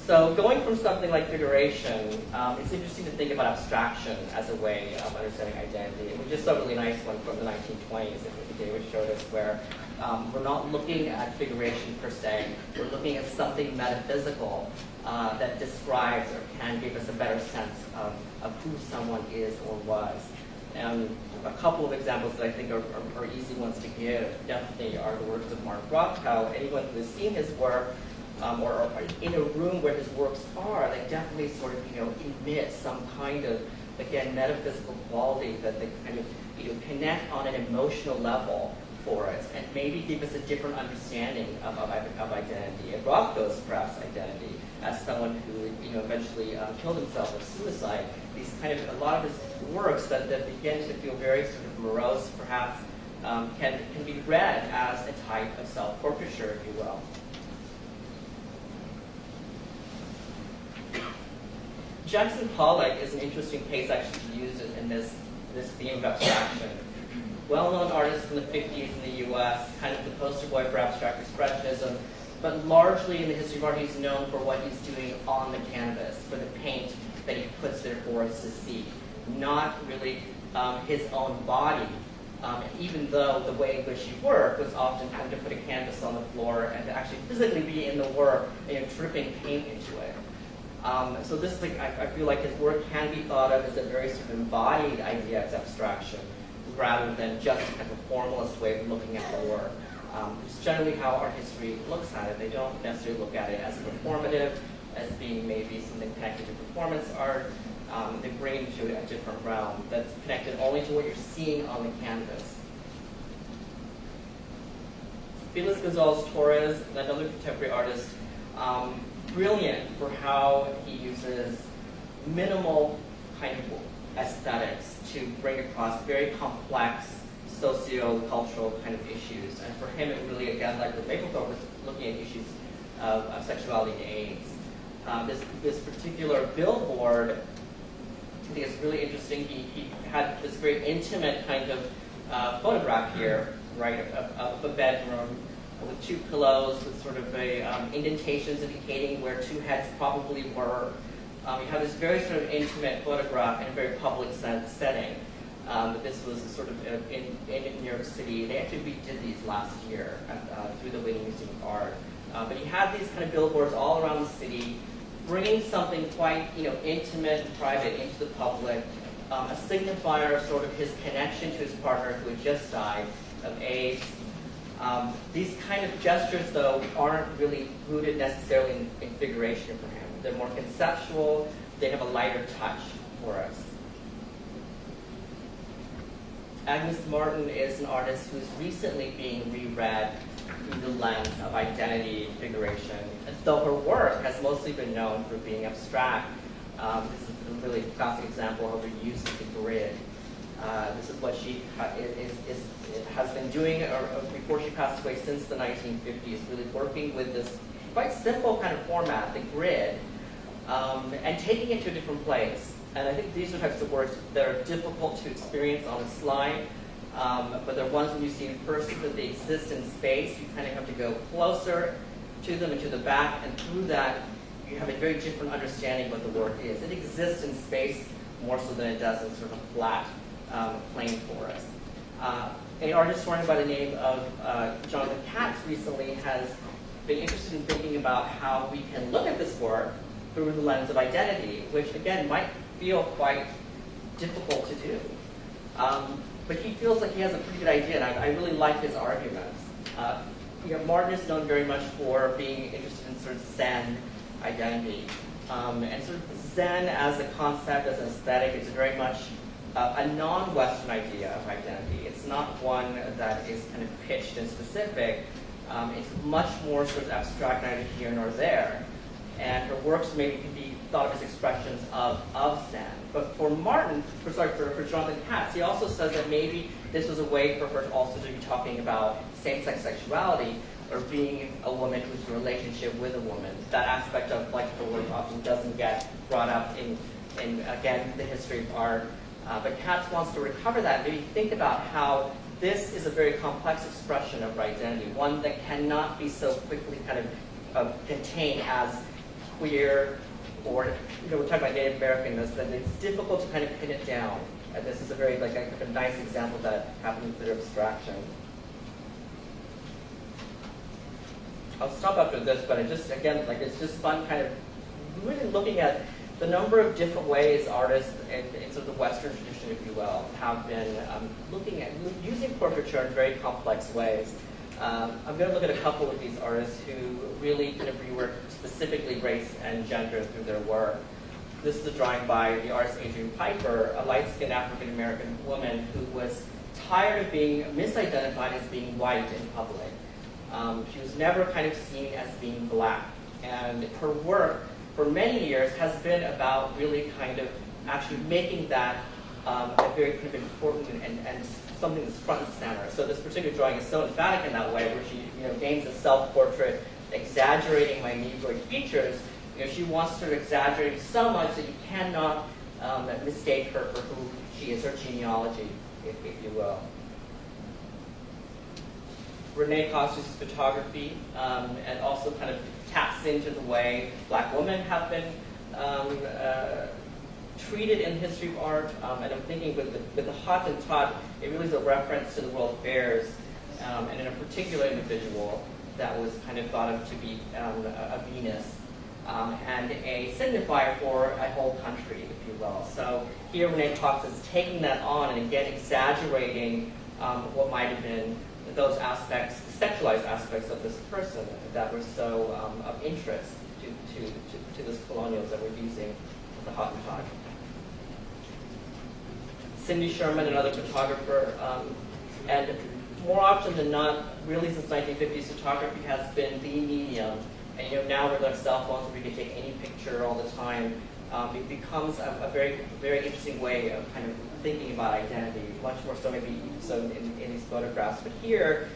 So going from something like figuration, it's interesting to think about abstraction as a way of understanding identity. And we just saw a really nice one from the 1920s that David showed us, where we're not looking at figuration per se. We're looking at something metaphysical that describes or can give us a better sense of who someone is or was. And a couple of examples that I think are easy ones to give definitely are the works of Mark Rothko. Anyone who has seen his work or in a room where his works are, they definitely sort of emit some kind of, again, metaphysical quality that they kind of connect on an emotional level for us and maybe give us a different understanding of identity, and Rothko's perhaps identity as someone who eventually killed himself with suicide. These kind of, a lot of his works that begin to feel very sort of morose, perhaps, can be read as a type of self-portraiture, if you will. Jackson Pollock is an interesting case actually to use in this theme of abstraction. Well-known artist from the 50s in the U.S., kind of the poster boy for abstract expressionism, but largely in the history of art he's known for what he's doing on the canvas, for the paint that he puts there for us to see, not really his own body, even though the way in which he worked was often having to put a canvas on the floor and to actually physically be in the work and dripping paint into it. So this is, I feel like his work can be thought of as a very sort of embodied idea of abstraction, rather than just kind of a formalist way of looking at the work. It's generally how art history looks at it. They don't necessarily look at it as performative, as being maybe something connected to performance art. They bring it to a different realm that's connected only to what you're seeing on the canvas. Felix Gonzalez-Torres, another contemporary artist, brilliant for how he uses minimal kind of aesthetics to bring across very complex socio-cultural kind of issues. And for him, it really, again, like with Mapplethorpe, was looking at issues of sexuality and AIDS. This particular billboard, I think it's really interesting. He had this very intimate kind of photograph here right, of a bedroom with two pillows with sort of a indentations indicating where two heads probably were. You have this very sort of intimate photograph in a very public setting. This was sort of in New York City. They actually redid these last year through the Wheaton Museum of Art. But you had these kind of billboards all around the city, bringing something quite intimate and private into the public, a signifier of sort of his connection to his partner who had just died of AIDS. These kind of gestures, though, aren't really rooted necessarily in figuration for him. They're more conceptual. They have a lighter touch for us. Agnes Marvin is an artist who's recently being reread through the lens of identity and figuration. Though her work has mostly been known for being abstract, this is a really classic example of her use of the grid. This is what she has been doing before she passed away since the 1950s, really working with this quite simple kind of format, the grid, and taking it to a different place. And I think these are types of works that are difficult to experience on a slide, but they're ones when you see in person that they exist in space. You kind of have to go closer to them and to the back, and through that, you have a very different understanding of what the work is. It exists in space more so than it does in sort of a flat plane for us. An artist historian by the name of Jonathan Katz recently has been interested in thinking about how we can look at this work through the lens of identity, which again might feel quite difficult to do. But he feels like he has a pretty good idea, and I really like his arguments. Martin is known very much for being interested in sort of Zen identity. And sort of Zen as a concept, as an aesthetic, is very much a non-Western idea of identity. It's not one that is kind of pitched and specific. It's much more sort of abstract, neither here nor there. And her works maybe can be thought of as expressions of Zen. But for Martin, for Jonathan Katz, he also says that maybe this was a way for her also to be talking about same-sex sexuality, or being a woman who's in a relationship with a woman. That aspect of like the work often doesn't get brought up in again, the history of art. But Katz wants to recover that, maybe think about how this is a very complex expression of identity, one that cannot be so quickly kind of contained as queer, or we're talking about Native Americanness, that it's difficult to kind of pin it down. And this is a very a nice example of that happening through abstraction. I'll stop after this, but it's just fun kind of really looking at the number of different ways artists in sort of the Western tradition, if you will, have been looking at using portraiture in very complex ways. I'm going to look at a couple of these artists who really kind of rework specifically race and gender through their work. This is a drawing by the artist Adrian Piper, a light-skinned African-American woman who was tired of being misidentified as being white in public. She was never kind of seen as being black. And her work for many years has been about really kind of actually making that a very kind of important and something that's front and center. So this particular drawing is so emphatic in that way, where she gains a self-portrait, exaggerating my Negroid features. She wants to exaggerate so much that you cannot mistake her for who she is, her genealogy, if you will. Rene Costa's photography, and also kind of taps into the way Black women have been treated in the history of art. And I'm thinking with the Hottentot, it really is a reference to the World Fairs, and in a particular individual that was kind of thought of to be a Venus, and a signifier for a whole country, if you will. So here Rene Costa is taking that on and again exaggerating what might have been those aspects, sexualized aspects of this person that were so of interest to those colonials that were using the Hottentot. Cindy Sherman, another photographer, and more often than not, really since 1950s, photography has been the medium. And now with our cell phones, we can take any picture all the time. It becomes a very, very interesting way of kind of thinking about identity, much more so maybe so in these photographs. But here,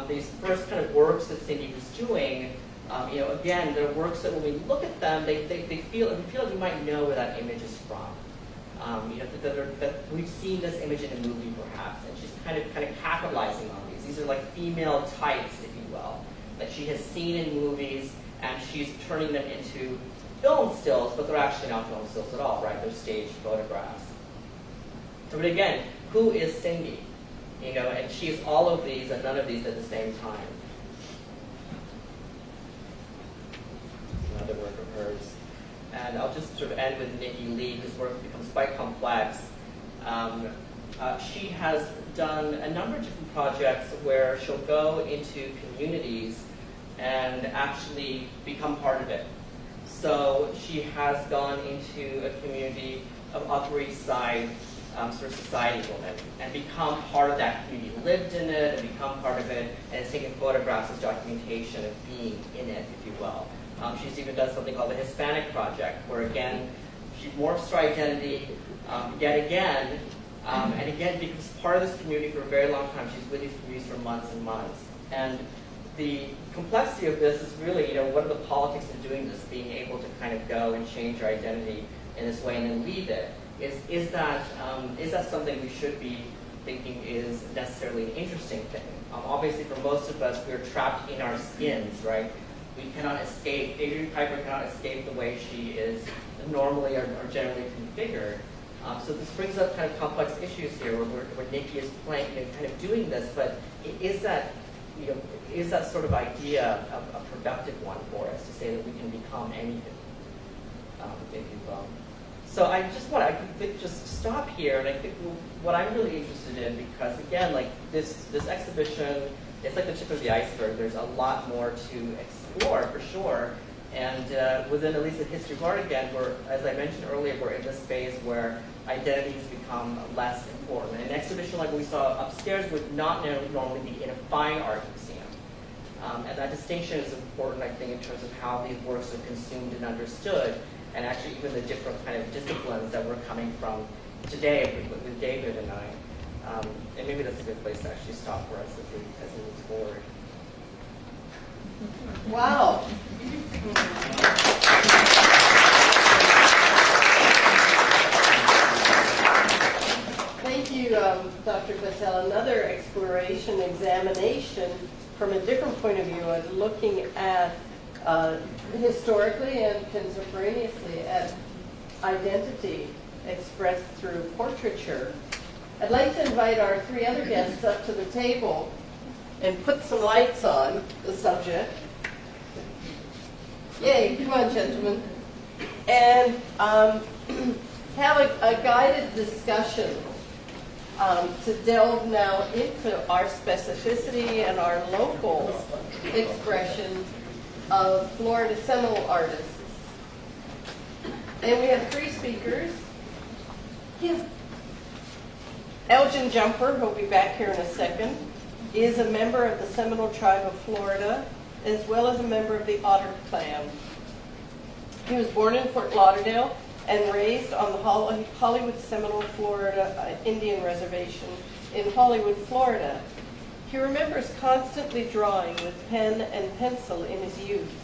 these first kind of works that Cindy was doing, again, they're works that when we look at them, we feel like we might know where that image is from. that we've seen this image in a movie perhaps, and she's kind of capitalizing on these. These are like female types, if you will, that she has seen in movies, and she's turning them into film stills, but they're actually not film stills at all, right? They're staged photographs. But again, who is Cindy? And she's all of these and none of these at the same time. Another work of hers. And I'll just sort of end with Nikki Leave, whose work becomes quite complex. She has done a number of different projects where she'll go into communities and actually become part of it. So she has gone into a community of Upper East Side sort of society women and become part of that community, lived in it and become part of it, and has taken photographs as documentation of being in it, if you will. She's even done something called the Hispanic Project, where again, she morphs her identity yet again, and again becomes part of this community for a very long time. She's with these communities for months and months. And the complexity of this is really, what are the politics of doing this, being able to kind of go and change your identity in this way and then leave it? Is that something we should be thinking is necessarily an interesting thing? Obviously, for most of us, we're trapped in our skins, right? We cannot escape. Adrienne Piper cannot escape the way she is normally or generally configured. So this brings up kind of complex issues here, where Nikki is playing, kind of doing this. But is that sort of idea a productive one for us to say that we can become anything, if you will? So I could just stop here, and I think what I'm really interested in, because again, like this exhibition, it's like the tip of the iceberg. There's a lot more to explore for sure, and within at least the history of art, again, as I mentioned earlier, we're in this phase where identities become less important. An exhibition like we saw upstairs would not normally be in a fine art museum, and that distinction is important, I think, in terms of how these works are consumed and understood. And actually even the different kind of disciplines that we're coming from today with David and I. And maybe that's a good place to actually stop for us as we move forward. Wow. Thank you, Dr. Patel. Another exploration, examination from a different point of view, looking at historically and contemporaneously at identity expressed through portraiture. I'd like to invite our three other guests up to the table and put some lights on the subject. Yay, come on, gentlemen. And have a guided discussion to delve now into our specificity and our local expression of Florida Seminole artists. And we have three speakers. Elgin Jumper, who'll be back here in a second, is a member of the Seminole tribe of Florida, as well as a member of the Otter clan. He was born in Fort Lauderdale and raised on the Hollywood Seminole, Florida Indian Reservation in Hollywood, Florida. He remembers constantly drawing with pen and pencil in his youth,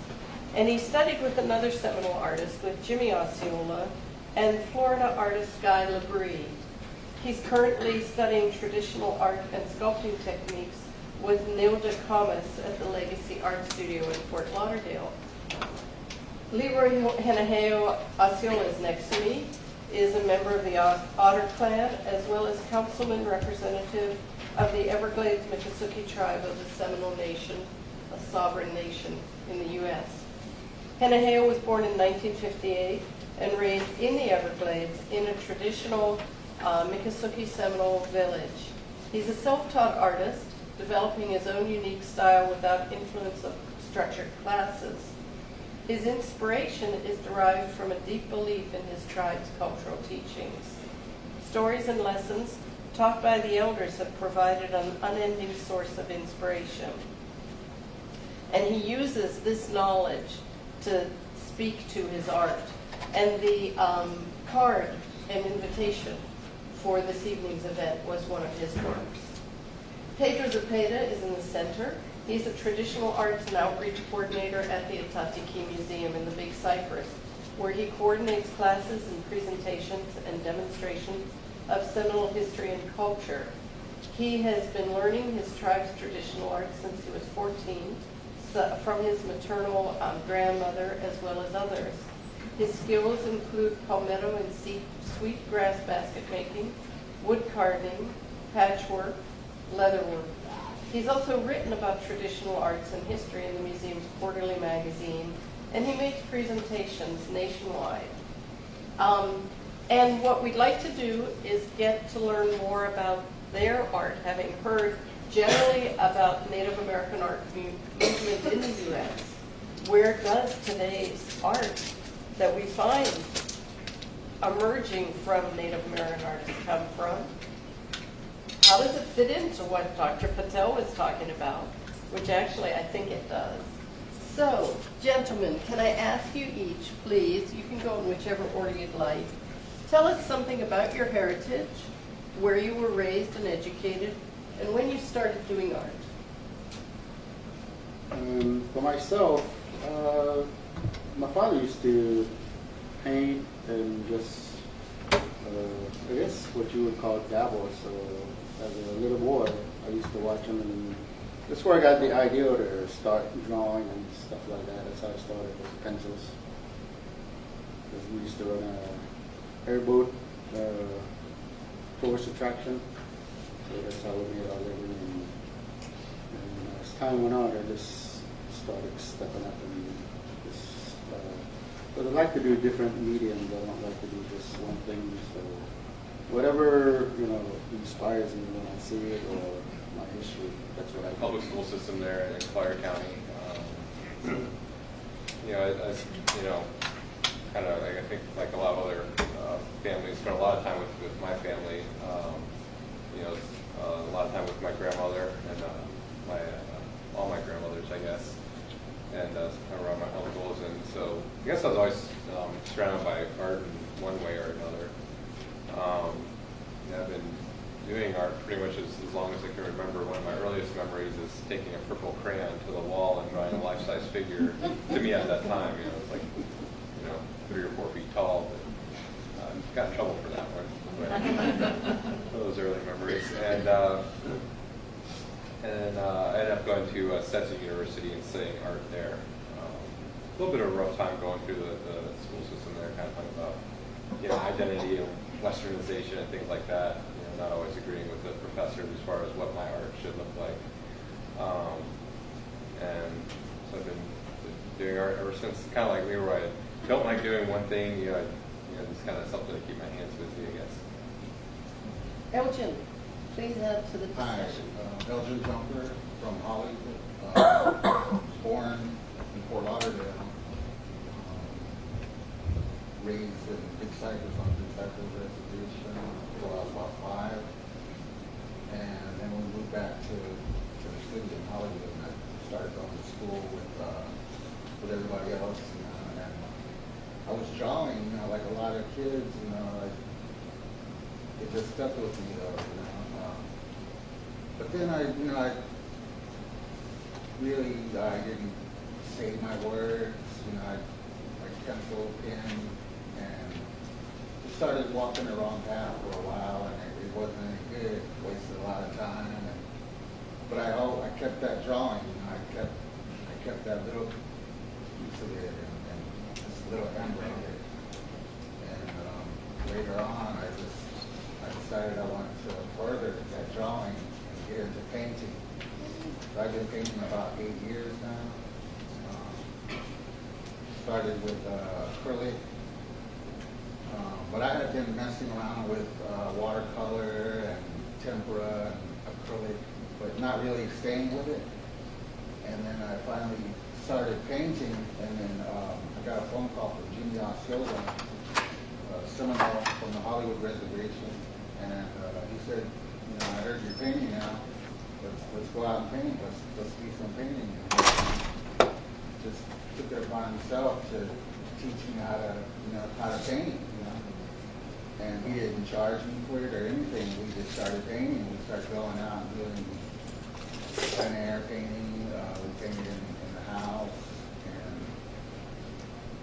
and he studied with another Seminole artist, with Jimmy Osceola, and Florida artist Guy Labrie. He's currently studying traditional art and sculpting techniques with Nilda Comas at the Legacy Art Studio in Fort Lauderdale. Leroy Henaheo Osceola is next to me, is a member of the Otter clan, as well as councilman representative of the Everglades Miccosukee tribe of the Seminole Nation, a sovereign nation in the U.S. Henaheo was born in 1958 and raised in the Everglades in a traditional Miccosukee Seminole village. He's a self-taught artist, developing his own unique style without influence of structured classes. His inspiration is derived from a deep belief in his tribe's cultural teachings. Stories and lessons taught by the elders have provided an unending source of inspiration. And he uses this knowledge to speak to his art. And the card and invitation for this evening's event was one of his works. Pedro Zepeda is in the center. He's a traditional arts and outreach coordinator at the Atatiki Museum in the Big Cypress. where he coordinates classes and presentations and demonstrations of Seminole history and culture. He has been learning his tribe's traditional art since he was 14, from his maternal grandmother as well as others. His skills include palmetto and sweet grass basket making, wood carving, patchwork, leatherwork. He's also written about traditional arts and history in the museum's quarterly magazine, and he makes presentations nationwide. And what we'd like to do is get to learn more about their art, having heard generally about Native American art movement in the U.S. Where does today's art that we find emerging from Native American artists come from? How does it fit into what Dr. Patel was talking about, which actually I think it does. So, gentlemen, can I ask you each, please, you can go in whichever order you'd like, tell us something about your heritage, where you were raised and educated, and when you started doing art. For myself, my father used to paint and just, I guess what you would call dabble. So as a little boy, I used to watch him, and that's where I got the idea to start drawing and stuff like that. That's how I started with pencils. Because we used to run a airboat tourist attraction. So that's how we made our living. And as time went on, I just started stepping up and just. But I like to do different mediums. I don't like to do just one thing. So whatever inspires me when I see it or my history, that's what I do. Public school system there in Collier County. Kind of, I think like a lot of other families, spent a lot of time with my family. A lot of time with my grandmother and all my grandmothers, I guess, and around my uncles. And so I guess I was always surrounded by art in one way or another. I've been doing art pretty much as long as I can remember. One of my earliest memories is taking a purple crayon to the wall and drawing a life-size figure. To me at that time, it was like 3 or 4 feet tall. But got in trouble for that one. Those early memories. And I ended up going to Stetson University and studying art there. A little bit of a rough time going through the school system there, kind of talking about identity and westernization and things like that. Not always agreeing with the professors as far as what my art should look like. And so I've been doing art ever since. Kind of like me, where I don't like doing one thing. Just kind of something to keep my hands busy, I guess. Elgin, please add to the Hi, discussion. Elgin Jumper from Hollywood. Born in Fort Lauderdale. Raised in Big Cypress on Big Cypress Reservation until I was about 5. And then we moved back to the city in Hollywood, and I started going to school with everybody else. And I was drawing, like a lot of kids, it just stuck with me though, But then I didn't say my words, I pencil, pen, and just started walking the wrong path for a while, and it wasn't any good, wasted a lot of time. But I kept that drawing, I kept that little piece of it, and this little ember of it. And later on, I decided I wanted to further that drawing and get into painting. So I've been painting about 8 years now. Started with acrylic, but I had been messing around with watercolor and tempera and acrylic, but not really staying with it. And then I finally started painting, and then I got a phone call from Jimmy Osceola, Seminole from the Hollywood Reservation, and he said, I heard you're painting now. Let's go out and paint. Let's do some painting. And just took it upon himself to teach me how to paint. And he didn't charge me for it or anything. We just started painting. We started going out and doing plein air painting. We painted in the house, and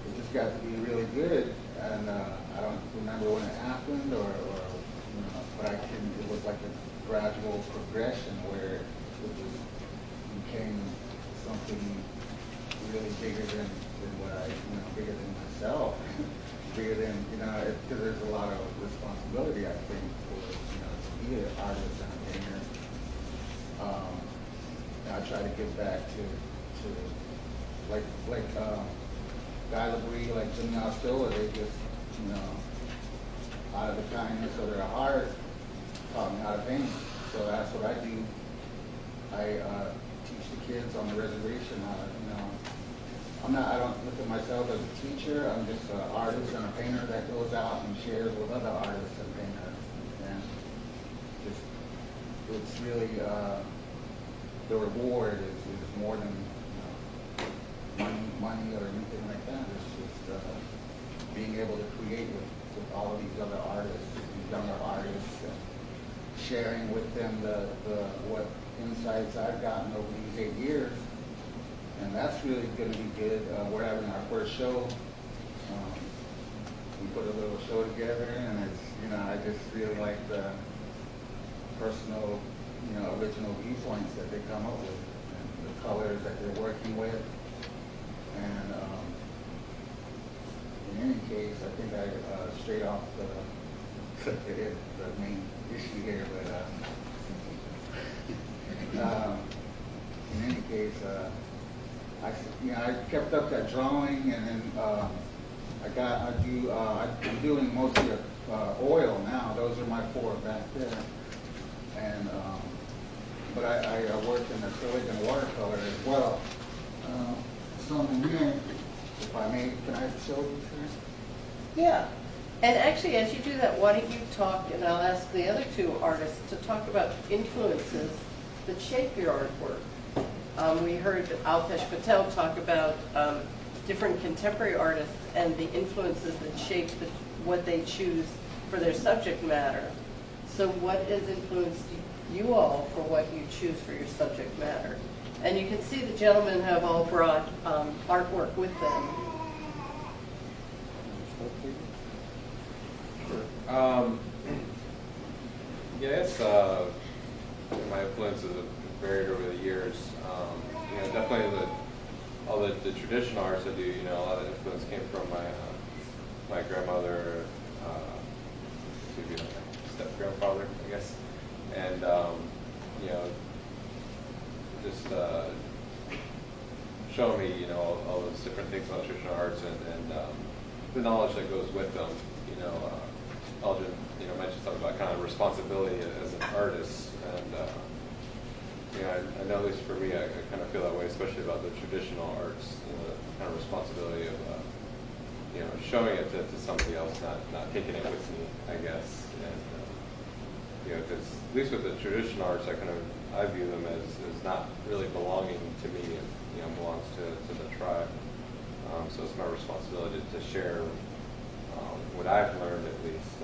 it just got to be really good, and I don't remember when it happened, or you know, but it was like a gradual progression where it just became something really bigger than what I, you know, bigger than myself, bigger than, you know, because there's a lot of responsibility, I think, for, you know, to be an artist and a painter. And I try to give back to like Guy Labrie, like Jimmy Osceola, they just, you know, out of the kindness of their heart, taught me how to paint. So that's what I do. I teach the kids on the reservation how to, you know, I don't look at myself as a teacher. I'm just an artist and a painter that goes out and shares with other artists and painters. And just, it's really, the reward is more than, you know, money or anything like that. It's just being able to create with all of these other artists, these younger artists, and sharing with them what insights I've gotten over these 8 years. And that's really going to be good. We're having our first show. We put a little show together, and it's, you know, I just really like the personal, you know, original viewpoints that they come up with, and the colors that they're working with. And in any case, I think I straight off the main issue here, but in any case, I kept up that drawing, and then I'm doing mostly oil now. Those are my 4 back there, and but I work in acrylic and watercolor as well. Some in here, if I may, can I show these here? Yeah. And actually, as you do that, why don't you talk, and I'll ask the other 2 artists to talk about influences that shape your artwork. We heard Alpesh Patel talk about different contemporary artists and the influences that shape what they choose for their subject matter. So what has influenced you all for what you choose for your subject matter? And you can see the gentlemen have all brought artwork with them. Yeah, it's my influences have varied over the years. You know, definitely all the traditional arts I do. You know, a lot of influence came from my grandmother, to be my step grandfather, I guess, and you know, just showing me, you know, all those different things about traditional arts and the knowledge that goes with them. You know, Aldrin, you know, mentioned something about kind of responsibility as an artist, and you know, I know at least for me, I kind of feel that way, especially about the traditional arts. You know, the kind of responsibility of you know, showing it to somebody else, not taking it with me, I guess. And you know, because at least with the traditional arts, I view them as not really belonging to me. It, you know, belongs to the tribe. So it's my responsibility to share what I've learned, at least,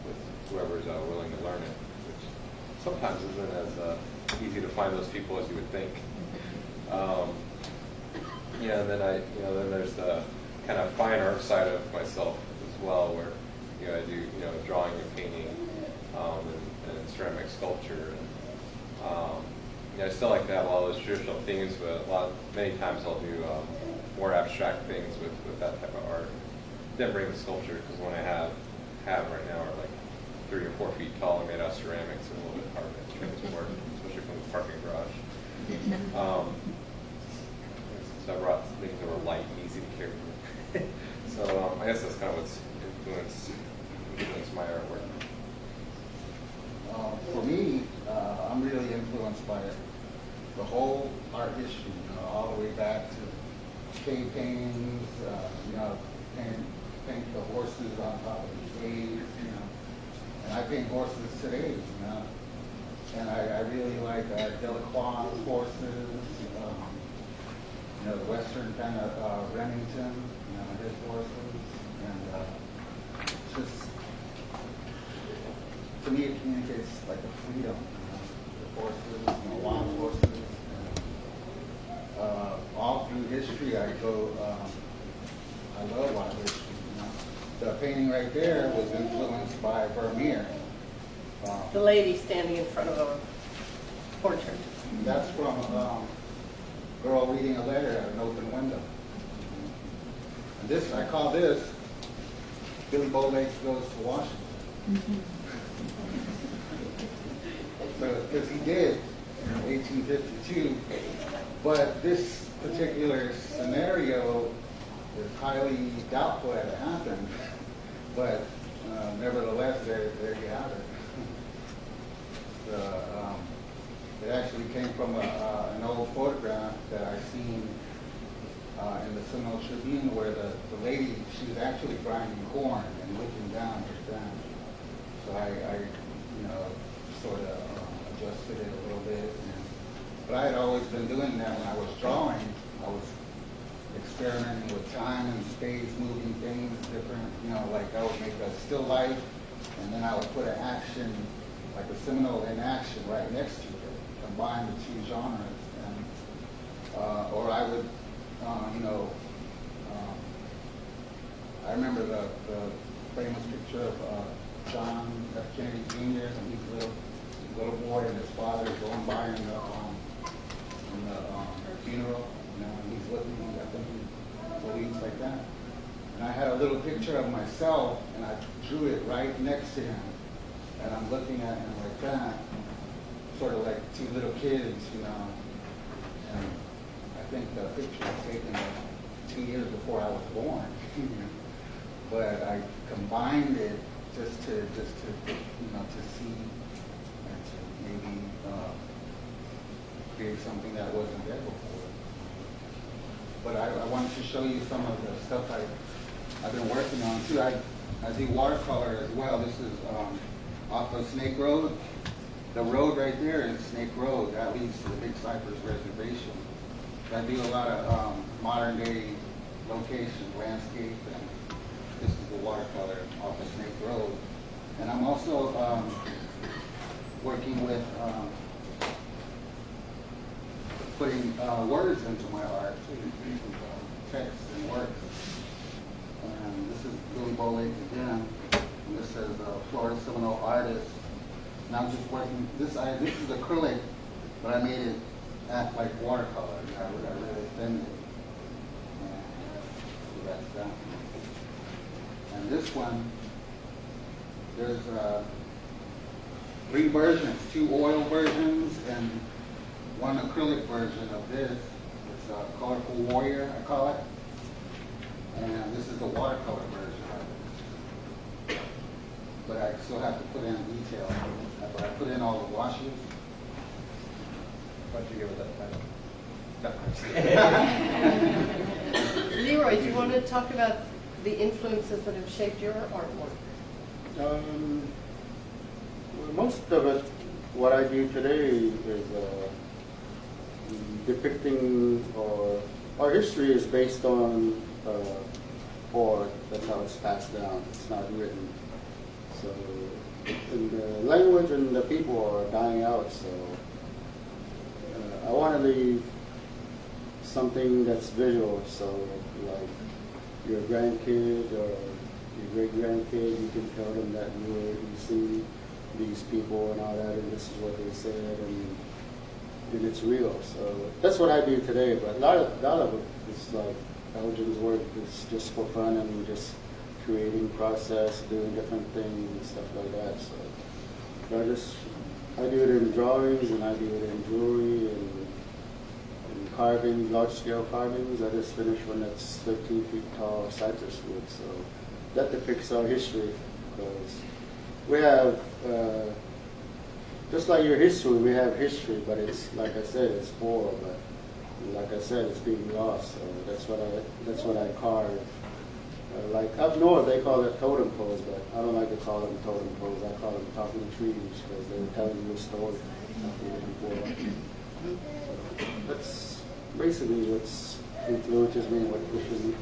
with whoever's willing to learn it, which sometimes isn't as easy to find those people as you would think. Yeah, and then then there's the kind of fine art side of myself as well, where you know, I do, you know, drawing and painting, and ceramic sculpture, and you know, I still like to have all those traditional themes, but many times I'll do more abstract things with that type of art. Didn't bring the sculpture because the one I have right now are like 3 or 4 feet tall and made out of ceramics, and a little bit hard to transport, especially from the parking garage. So I brought things that were light and easy to carry. So I guess that's kind of what's influenced my artwork. For me, I'm really influenced by the whole art history, you know, all the way back to cave paintings, you know, paint the horses on top of the caves, you know, and I paint horses today, you know, and I really like Delacroix horses, you know, the western kind of Remington, you know, his horses, and it's just, to me, it communicates like a freedom, you know, the horses, you know, wild horses. And, all through history, I love wild painting right there was influenced by Vermeer. The lady standing in front of a portrait. That's from a girl reading a letter at an open window. And this, I call this Billy Bowlegs Goes to Washington. Because he did in 1852, but this particular scenario is highly doubtful that it happened, but nevertheless, there you have it. It actually came from an old photograph that I seen in the Seminole Tribune where the lady, she was actually grinding corn and looking down her stand. So I sort of adjusted it a little bit. But I had always been doing that when I was drawing. I was experimenting with time and space, moving things different, like I would make a still life, and then I would put an action, like a Seminole in action right next to it, combine the two genres. And, or I would, I remember the famous picture of John F. Kennedy Jr. and he's a little boy and his father going by in the funeral, and he's looking, I think he believes like that. And I had a little picture of myself, and I drew it right next to him, and I'm looking at him like that, sort of like two little kids, and I think the picture was taken 2 years before I was born. But I combined it just to see and to maybe create something that wasn't there before. But I wanted to show you some of the stuff I've been working on too. I do watercolor as well. This is off of Snake Road. The road right there is Snake Road. That leads to the Big Cypress Reservation. I do a lot of modern day location, landscape, and this is the watercolor off of Snake Road. And I'm also working with putting words into my art, too, text and words. And this is Billy Bowlegs again, and this says Florida Seminole artist. And I'm just working, this is acrylic, but I made it act like watercolor. I really thinned it. So that's that. And this one, there's 3 versions, 2 oil versions and 1 acrylic version of this. It's a Colorful Warrior, I call it. And this is the watercolor version of it. But I still have to put in detail. But I put in all the washes. Why'd you give it that title? Leroy, do you want to talk about the influences that have shaped your artwork? Most of it, what I do today is depicting, our history is based on oral. That's how it's passed down. It's not written. So, and the language and the people are dying out. So, I want to leave something that's visual. So, like your grandkid or your great-grandkid, you can tell them that you see these people and all that, and this is what they said, and it's real. So that's what I do today. But a lot of it is like Elgin's work. It's just for fun and just creating process, doing different things and stuff like that. So I do it in drawings, and I do it in jewelry and carving, large-scale carvings. I just finished one that's 13 feet tall, cypress wood. So that depicts our history, because we have, just like your history, we have history, but it's, like I said, it's oral, but like I said, it's being lost. So that's what I carve. Like up north, they call it totem poles, but I don't like to call them totem poles. I call them talking trees, because they're telling you a story. So that's basically what's influences me and what pushes me.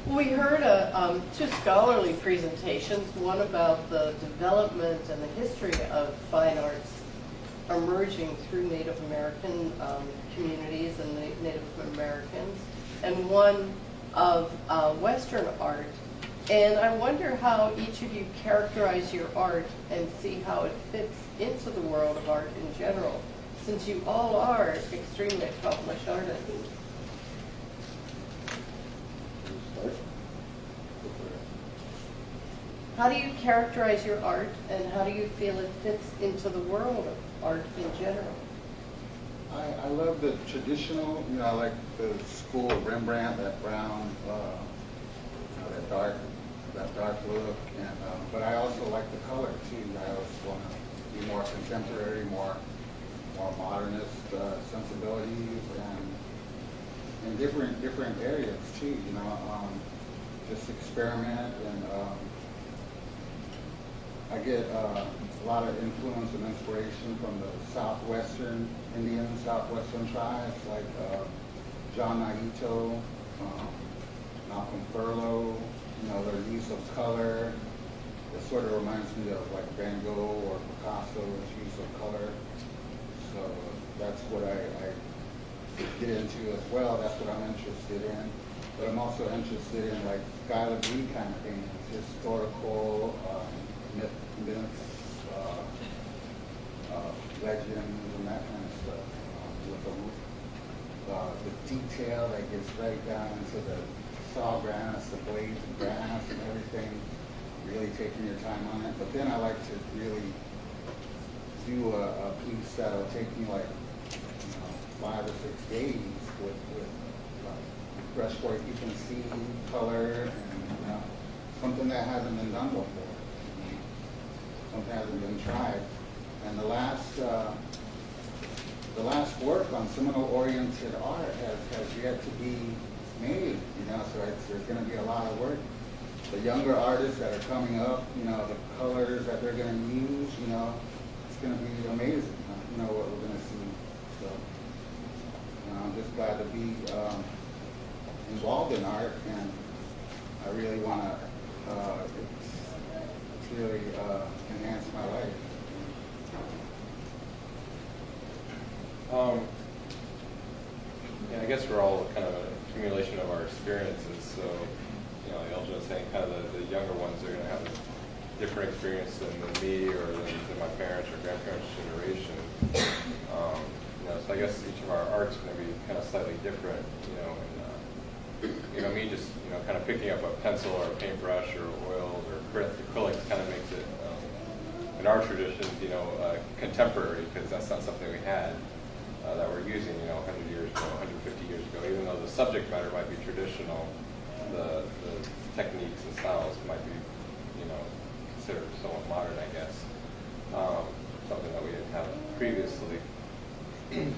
We heard 2 scholarly presentations, one about the development and the history of fine arts emerging through Native American communities and Native Americans, and one of Western art And I wonder how each of you characterize your art and see how it fits into the world of art in general, since you all are extremely accomplished artists. Start. How do you characterize your art, and how do you feel it fits into the world of art in general? I love the traditional, I like the school of Rembrandt, that brown, that dark look, and but I also like the color too. I also want to be more contemporary, more modernist sensibilities, and in different areas too. Just experiment, and I get a lot of influence and inspiration from the southwestern tribes like John Naito, Malcolm Furlow. Their use of color. It sort of reminds me of like Van Gogh or Picasso's use of color. So that's what I get into as well. That's what I'm interested in. But I'm also interested in like Guy Legree kind of things, historical myths, legends, and that kind of stuff. With the detail that gets right down into the sawgrass, the blades of grass and everything, really taking your time on it. But then I like to really do a piece that'll take me like 5 or 6 days with brushwork you can see, color, and something that hasn't been done before. Something that hasn't been tried. And the last work on Seminole-oriented art has yet to be made, so there's going to be a lot of work. The younger artists that are coming up, the colors that they're going to use, it's going to be amazing, what we're going to see. So, I'm just glad to be involved in art, and I really want to, it's really enhance my life. Yeah, I guess we're all kind of an accumulation of our experiences. So, like Elgin was saying, kind of the younger ones are going to have a different experience than me or than my parents or grandparents' generation. So I guess each of our art's going to be kind of slightly different. And me just kind of picking up a pencil or a paintbrush or oils or acrylics kind of makes it in our tradition, contemporary, because that's not something we had. That we're using, 100 years ago, 150 years ago. Even though the subject matter might be traditional, the techniques and styles might be, considered somewhat modern, I guess. Something that we didn't have previously. And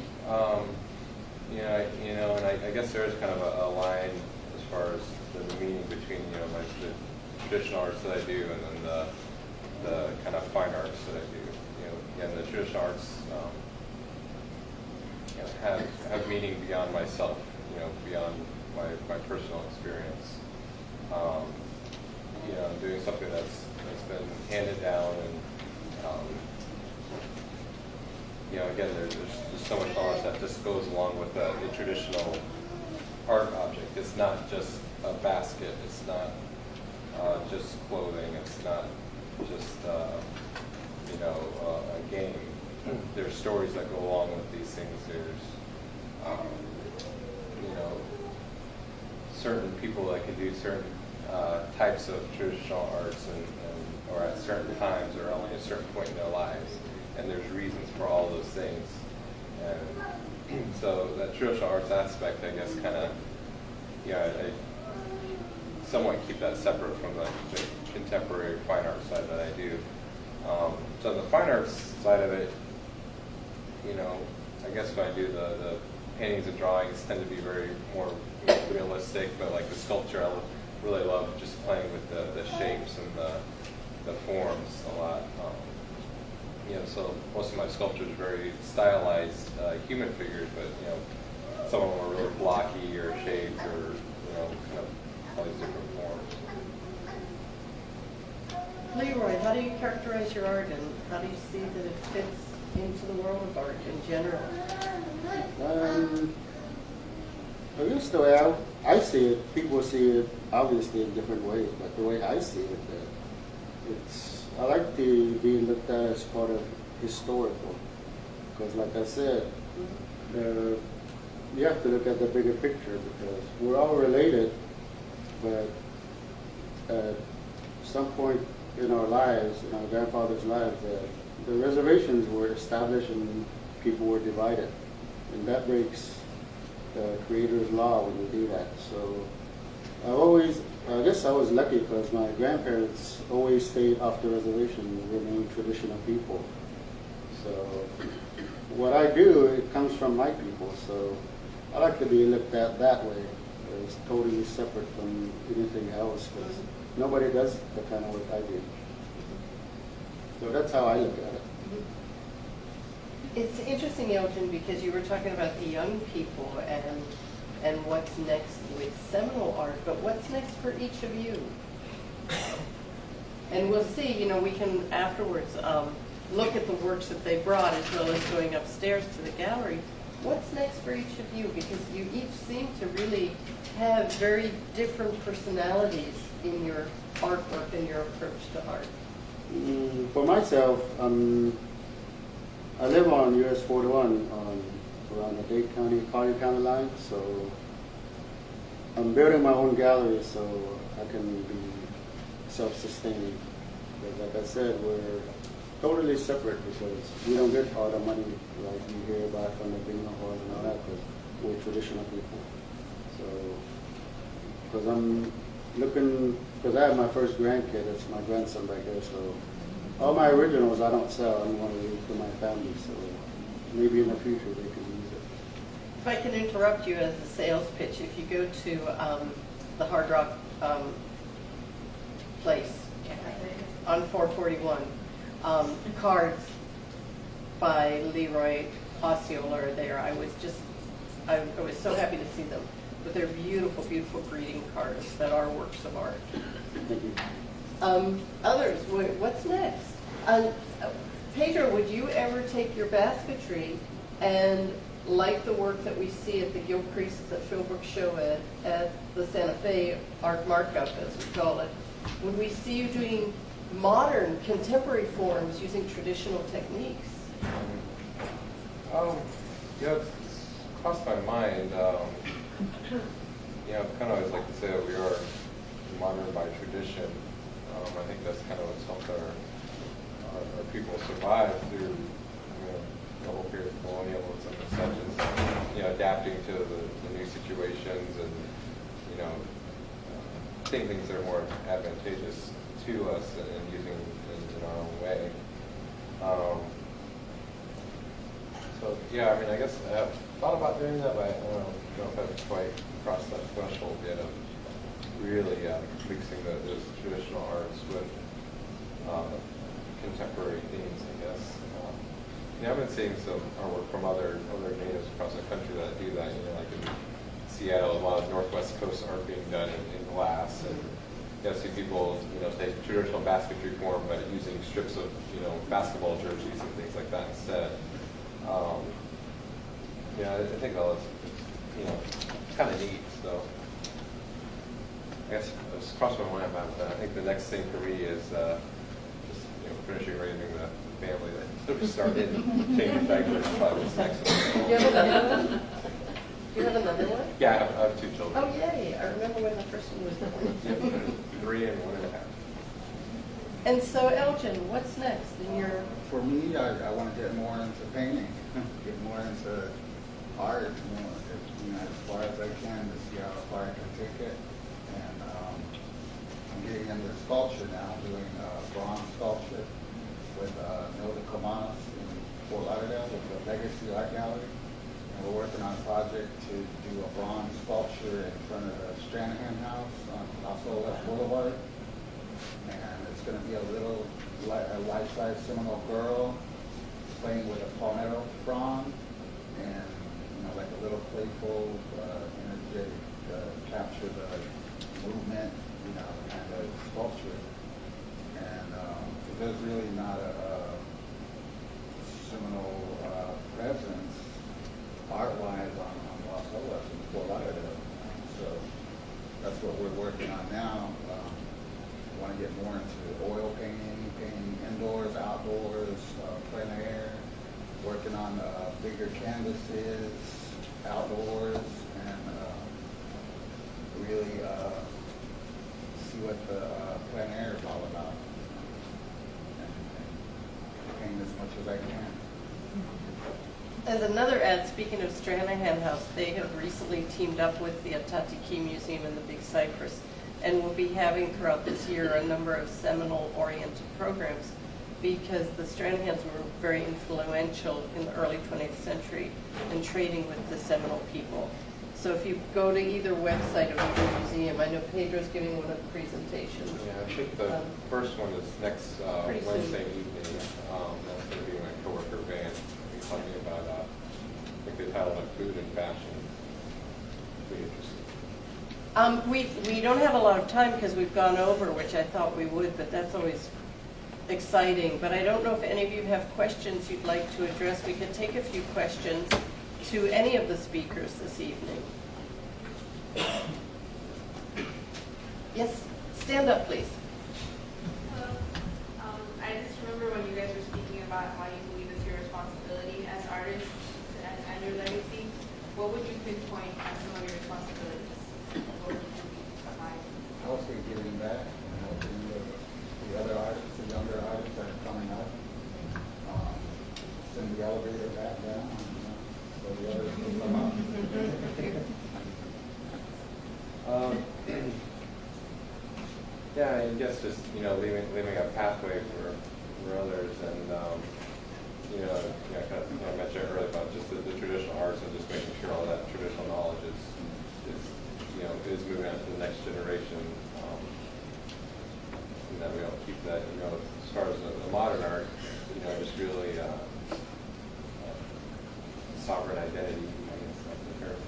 I guess there is kind of a line as far as the meaning between, the traditional arts that I do and then the kind of fine arts that I do. Again, the traditional arts. Have meaning beyond myself, beyond my personal experience. Doing something that's been handed down, and again, there's so much art that just goes along with the traditional art object. It's not just a basket. It's not just clothing. It's not just a game. There's stories that go along with these things. There's certain people that can do certain types of traditional arts or at certain times or only a certain point in their lives, and there's reasons for all those things. And so that traditional arts aspect, I guess, kind of I somewhat keep that separate from the contemporary fine art side that I do. So the fine arts side of it, I guess when I do the paintings and drawings tend to be very more realistic, but like the sculpture, I really love just playing with the shapes and the forms a lot. So most of my sculptures are very stylized human figures, but some of them are really blocky or shaped or kind of all these different forms. Leroy, how do you characterize your art, and how do you see that it fits into the world of art in general? I guess the way I see it, people see it obviously in different ways, but the way I see it, I like to be looked at as part of historical, because like I said, you have to look at the bigger picture because we're all related, but at some point in our lives, in our grandfather's lives, the reservations were established and people were divided, and that breaks the Creator's law when you do that. So I guess I was lucky because my grandparents always stayed off the reservation and remained traditional people. So what I do, it comes from my people. So I like to be looked at that way. It's totally separate from anything else because nobody does the kind of work I do. So that's how I look at it. It's interesting, Elgin, because you were talking about the young people and what's next with Seminole art, but what's next for each of you? And we'll see, we can afterwards look at the works that they brought as well as going upstairs to the gallery. What's next for each of you? Because you each seem to really have very different personalities in your artwork and your approach to art. For myself, I live on US 41 around the Dade County, Collier County line, so I'm building my own gallery so I can be self-sustaining. But like I said, we're totally separate because we don't get all the money like you hear about from the bingo halls and all that because we're traditional people. So, because I'm looking, because I have my first grandkid, it's my grandson back there, so all my originals I don't sell, I want to leave for my family, so maybe in the future they can use it. If I can interrupt you as a sales pitch, if you go to the Hard Rock place on 441, cards by Leroy Osceola are there. I was so happy to see them. But they're beautiful, beautiful greeting cards that are works of art. Thank you. Others, what's next? Pedro, would you ever take your basketry and, like the work that we see at the Gilcrease at the Philbrook show at the Santa Fe art markup, as we call it, would we see you doing modern, contemporary forms using traditional techniques? It's crossed my mind. Kind of always like to say that we are modern by tradition. I think that's kind of what's helped our people survive through the whole period of colonialism and such as adapting to the new situations and seeing things that are more advantageous to us and using in our own way. I guess I thought about doing that, but I don't know if I've quite crossed that threshold yet of really mixing those traditional arts with contemporary themes, I guess. I've been seeing some artwork from other natives across the country that do that. Like in Seattle, a lot of Northwest Coast art being done in glass, and I see people take traditional basketry form, but using strips of basketball jerseys and things like that instead. I think all it's kind of neat. So I guess it's crossed my mind about that. I think the next thing for me is just finishing raising the family that we started, changing diapers. Probably what's next. Do you have another one? Do you have another one? Yeah, I have 2 children. Oh, yay. I remember when the first one was born. 3 and 1.5. And so, Elgin, what's next in your... For me, I want to get more into painting, get more into art, as far as I can to see how far I can take it. And I'm getting into sculpture now, doing bronze sculpture with Noda Kamanos in Fort Lauderdale with the Legacy Art Gallery. And we're working on a project to do a bronze sculpture in front of the Stranahan House on Los Olas Boulevard. And it's going to be a little life-size Seminole girl playing with a palmetto frond, and like a little playful, energetic, capture the movement, kind of sculpture. And there's really not a Seminole presence art-wise on Los Olas in Fort Lauderdale. we're working on now. Want to get more into oil painting, painting indoors, outdoors, plein air, working on bigger canvases, outdoors, and really see what the plein air is all about. And paint as much as I can. As another ad, speaking of Stranahan House, they have recently teamed up with the Atatiki Museum and the Big Cypress, and will be having throughout this year a number of Seminole-oriented programs, because the Stranahans were very influential in the early 20th century in trading with the Seminole people. So if you go to either website of either museum, I know Pedro's giving one of the presentations. Yeah, I think the first one is next pretty soon. Wednesday evening. That's going to be my coworker Van. We'll be talking about, I think they titled it Food and Fashion. Pretty interesting. We don't have a lot of time because we've gone over, which I thought we would, but that's always exciting. But I don't know if any of you have questions you'd like to address. We could take a few questions to any of the speakers this evening. Yes, stand up, please. Hello. I just remember when you guys were speaking about how you believe it's your responsibility as artists and your legacy. What would you pinpoint as some of your responsibilities? What would you provide? I would say giving back and helping the other artists, the younger artists that are coming up. Send the elevator back down, so the others can come up. Yeah, I guess just leaving a pathway for others, and kind of I mentioned earlier about just the traditional arts and just making sure all that traditional knowledge is moving on to the next generation, and that we all keep that. As far as the modern art, just really sovereign identity, I guess that's the term.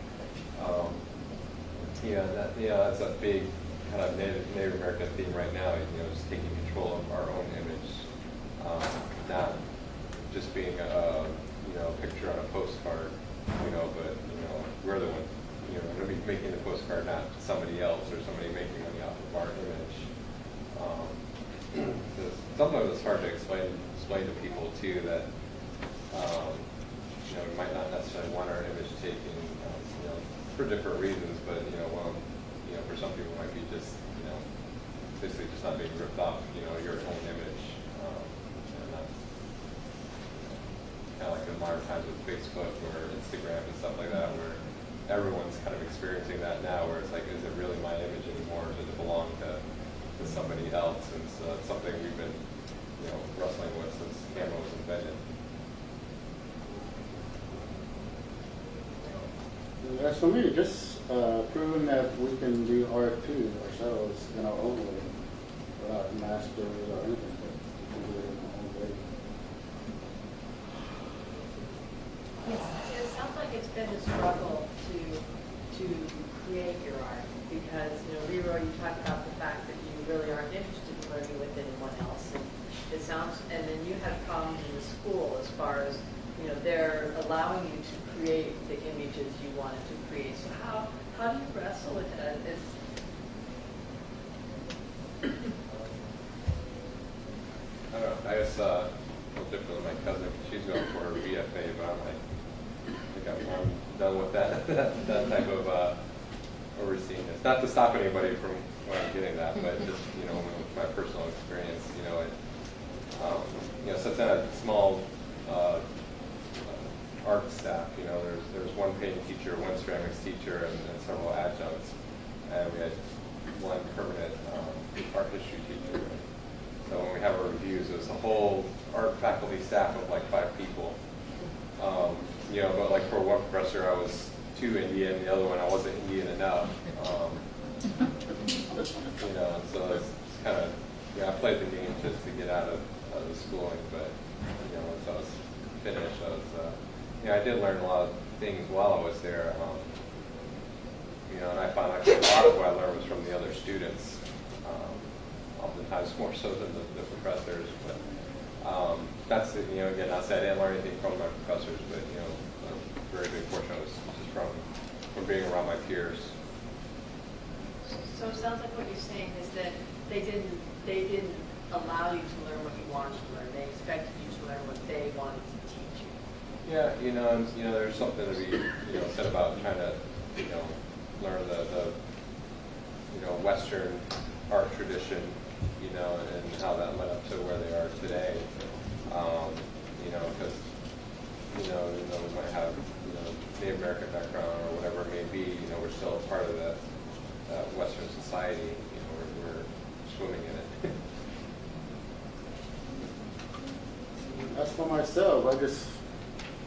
That's a big kind of Native American theme right now. Just taking control of our own image, not just being a picture on a postcard, but we're the one. We're going to be making the postcard, not somebody else or somebody making money off of our image. Sometimes it's hard to explain to people too that we might not necessarily want our image taken, for different reasons, but for some people it might be just basically just not being ripped off your own image, and that's kind of like in modern times with Facebook or Instagram and stuff like that, where everyone's kind of experiencing that now, where it's like, is it really my image anymore? Does it belong to somebody else? And so it's something we've been wrestling with since camera was invented. As for me, just proving that we can do art too ourselves in our own way, without masters or anything, but we can do it in our own way. It sounds like it's been a struggle to create your art because, Leroy, you talked about the fact that you really aren't interested in learning with anyone else. And it sounds, and then you had problems in the school as far as, they're allowing you to create the images you wanted to create. So how do you wrestle with that? I don't know. I guess a little different than my cousin. She's going for her BFA, but I'm like, I think I'm done with that type of overseeing this. Not to stop anybody from getting that, but just with my personal experience, such a small art staff. There's one painting teacher, one ceramics teacher, and several adjuncts, and we had one permanent art history teacher. So when we have our reviews, it was a whole art faculty staff of like 5 people. But like for one professor, I was too Indian. The other one, I wasn't Indian enough. So it's kind of I played the game just to get out of the schooling. But once I was finished, I was I did learn a lot of things while I was there. And I found actually a lot of what I learned was from the other students. Oftentimes more so than the professors, but that's again, not say I didn't learn anything from my professors, but a very big portion was just from being around my peers. So So it sounds like what you're saying is that they didn't allow you to learn what you wanted to learn. They expected you to learn what they wanted to teach you. Yeah, and there's something to be, said about trying to, learn the Western art tradition, and how that led up to where they are today. Because, we might have, Native American background or whatever it may be, we're still a part of that Western society, we're swimming in it. As for myself,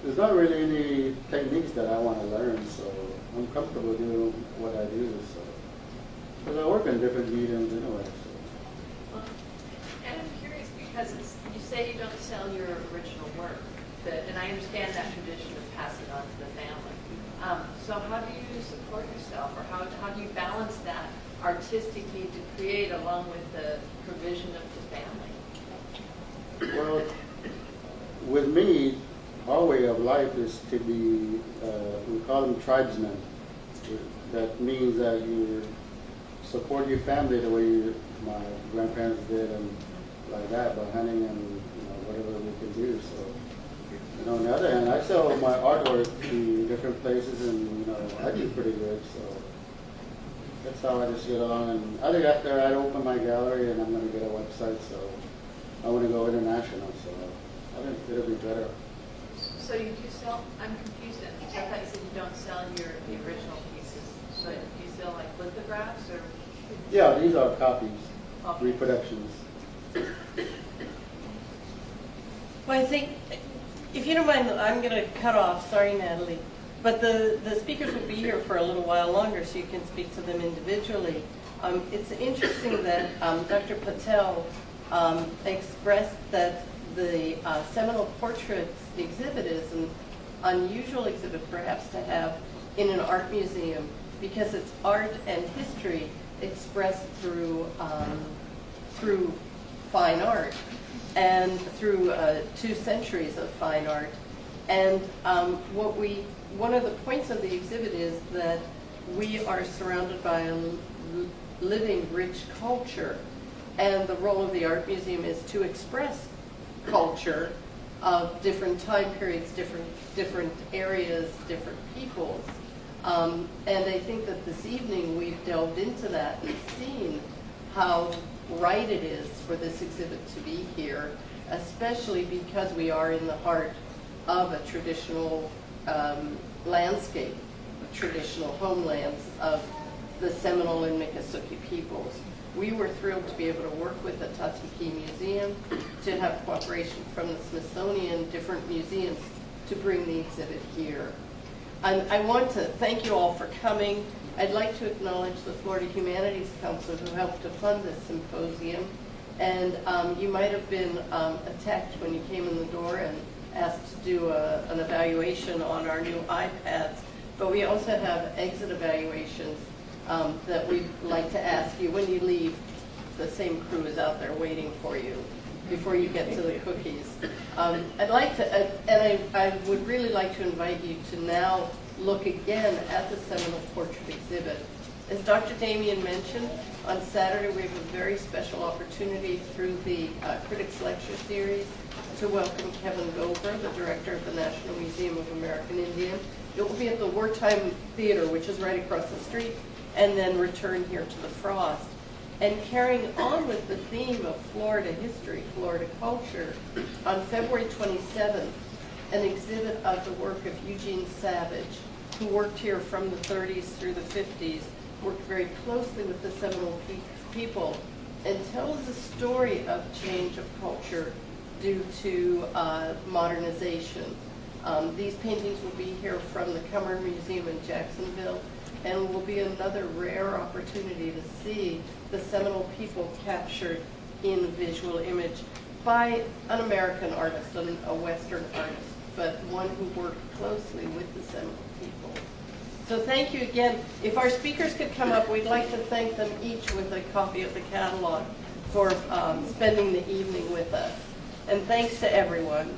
there's not really any techniques that I want to learn, so I'm comfortable doing what I do. So, because I work in different mediums anyway. So. And I'm curious because you say you don't sell your original work, and I understand that tradition of passing on to the family. So how do you support yourself, or how do you balance that artistic need to create along with the provision of the family? Well, with me, our way of life is to be, we call them tribesmen. That means that you support your family the way my grandparents did, and like that, by hunting and whatever we can do. So, on the other hand, I sell my artwork to different places, and I do pretty good. So that's how I just get along. And I think after I open my gallery, and I'm going to get a website, so I want to go international. So I think it'll be better. So you do sell, I'm confused then, because I thought you said you don't sell the original pieces, but you sell like lithographs or? Yeah, these are copies, Okay. reproductions. Well, I think, if you don't mind, I'm going to cut off, sorry Natalie, but the speakers will be here for a little while longer, so you can speak to them individually. It's interesting that Dr. Patel expressed that the Seminole Portraits exhibit is an unusual exhibit perhaps to have in an art museum because it's art and history expressed through fine art and through 2 centuries of fine art. And one of the points of the exhibit is that we are surrounded by a living, rich culture, and the role of the art museum is to express culture of different time periods, different areas, different peoples. And I think that this evening we've delved into that and seen how right it is for this exhibit to be here, especially because we are in the heart of a traditional landscape, traditional homelands of the Seminole and Miccosukee peoples. We were thrilled to be able to work with the Tatiki Museum, to have cooperation from the Smithsonian, different museums, to bring the exhibit here. I want to thank you all for coming. I'd like to acknowledge the Florida Humanities Council who helped to fund this symposium. And you might have been attacked when you came in the door and asked to do an evaluation on our new iPads. But we also have exit evaluations that we'd like to ask you when you leave. The same crew is out there waiting for you before you get to the cookies. I'd like to, and I would really like to invite you to now look again at the Seminole Portrait exhibit. As Dr. Damien mentioned, on Saturday we have a very special opportunity through the Critics Lecture Series to welcome Kevin Gober, the director of the National Museum of American Indian. It will be at the Wartime Theater, which is right across the street, and then return here to the Frost. And carrying on with the theme of Florida history, Florida culture, on February 27th, an exhibit of the work of Eugene Savage, who worked here from the 30s through the 50s, worked very closely with the Seminole people, and tells the story of change of culture due to modernization. These paintings will be here from the Cummer Museum in Jacksonville, and will be another rare opportunity to see the Seminole people captured in visual image by an American artist, a Western artist, but one who worked closely with the Seminole people. So thank you again. If our speakers could come up, we'd like to thank them each with a copy of the catalog for spending the evening with us. And thanks to everyone.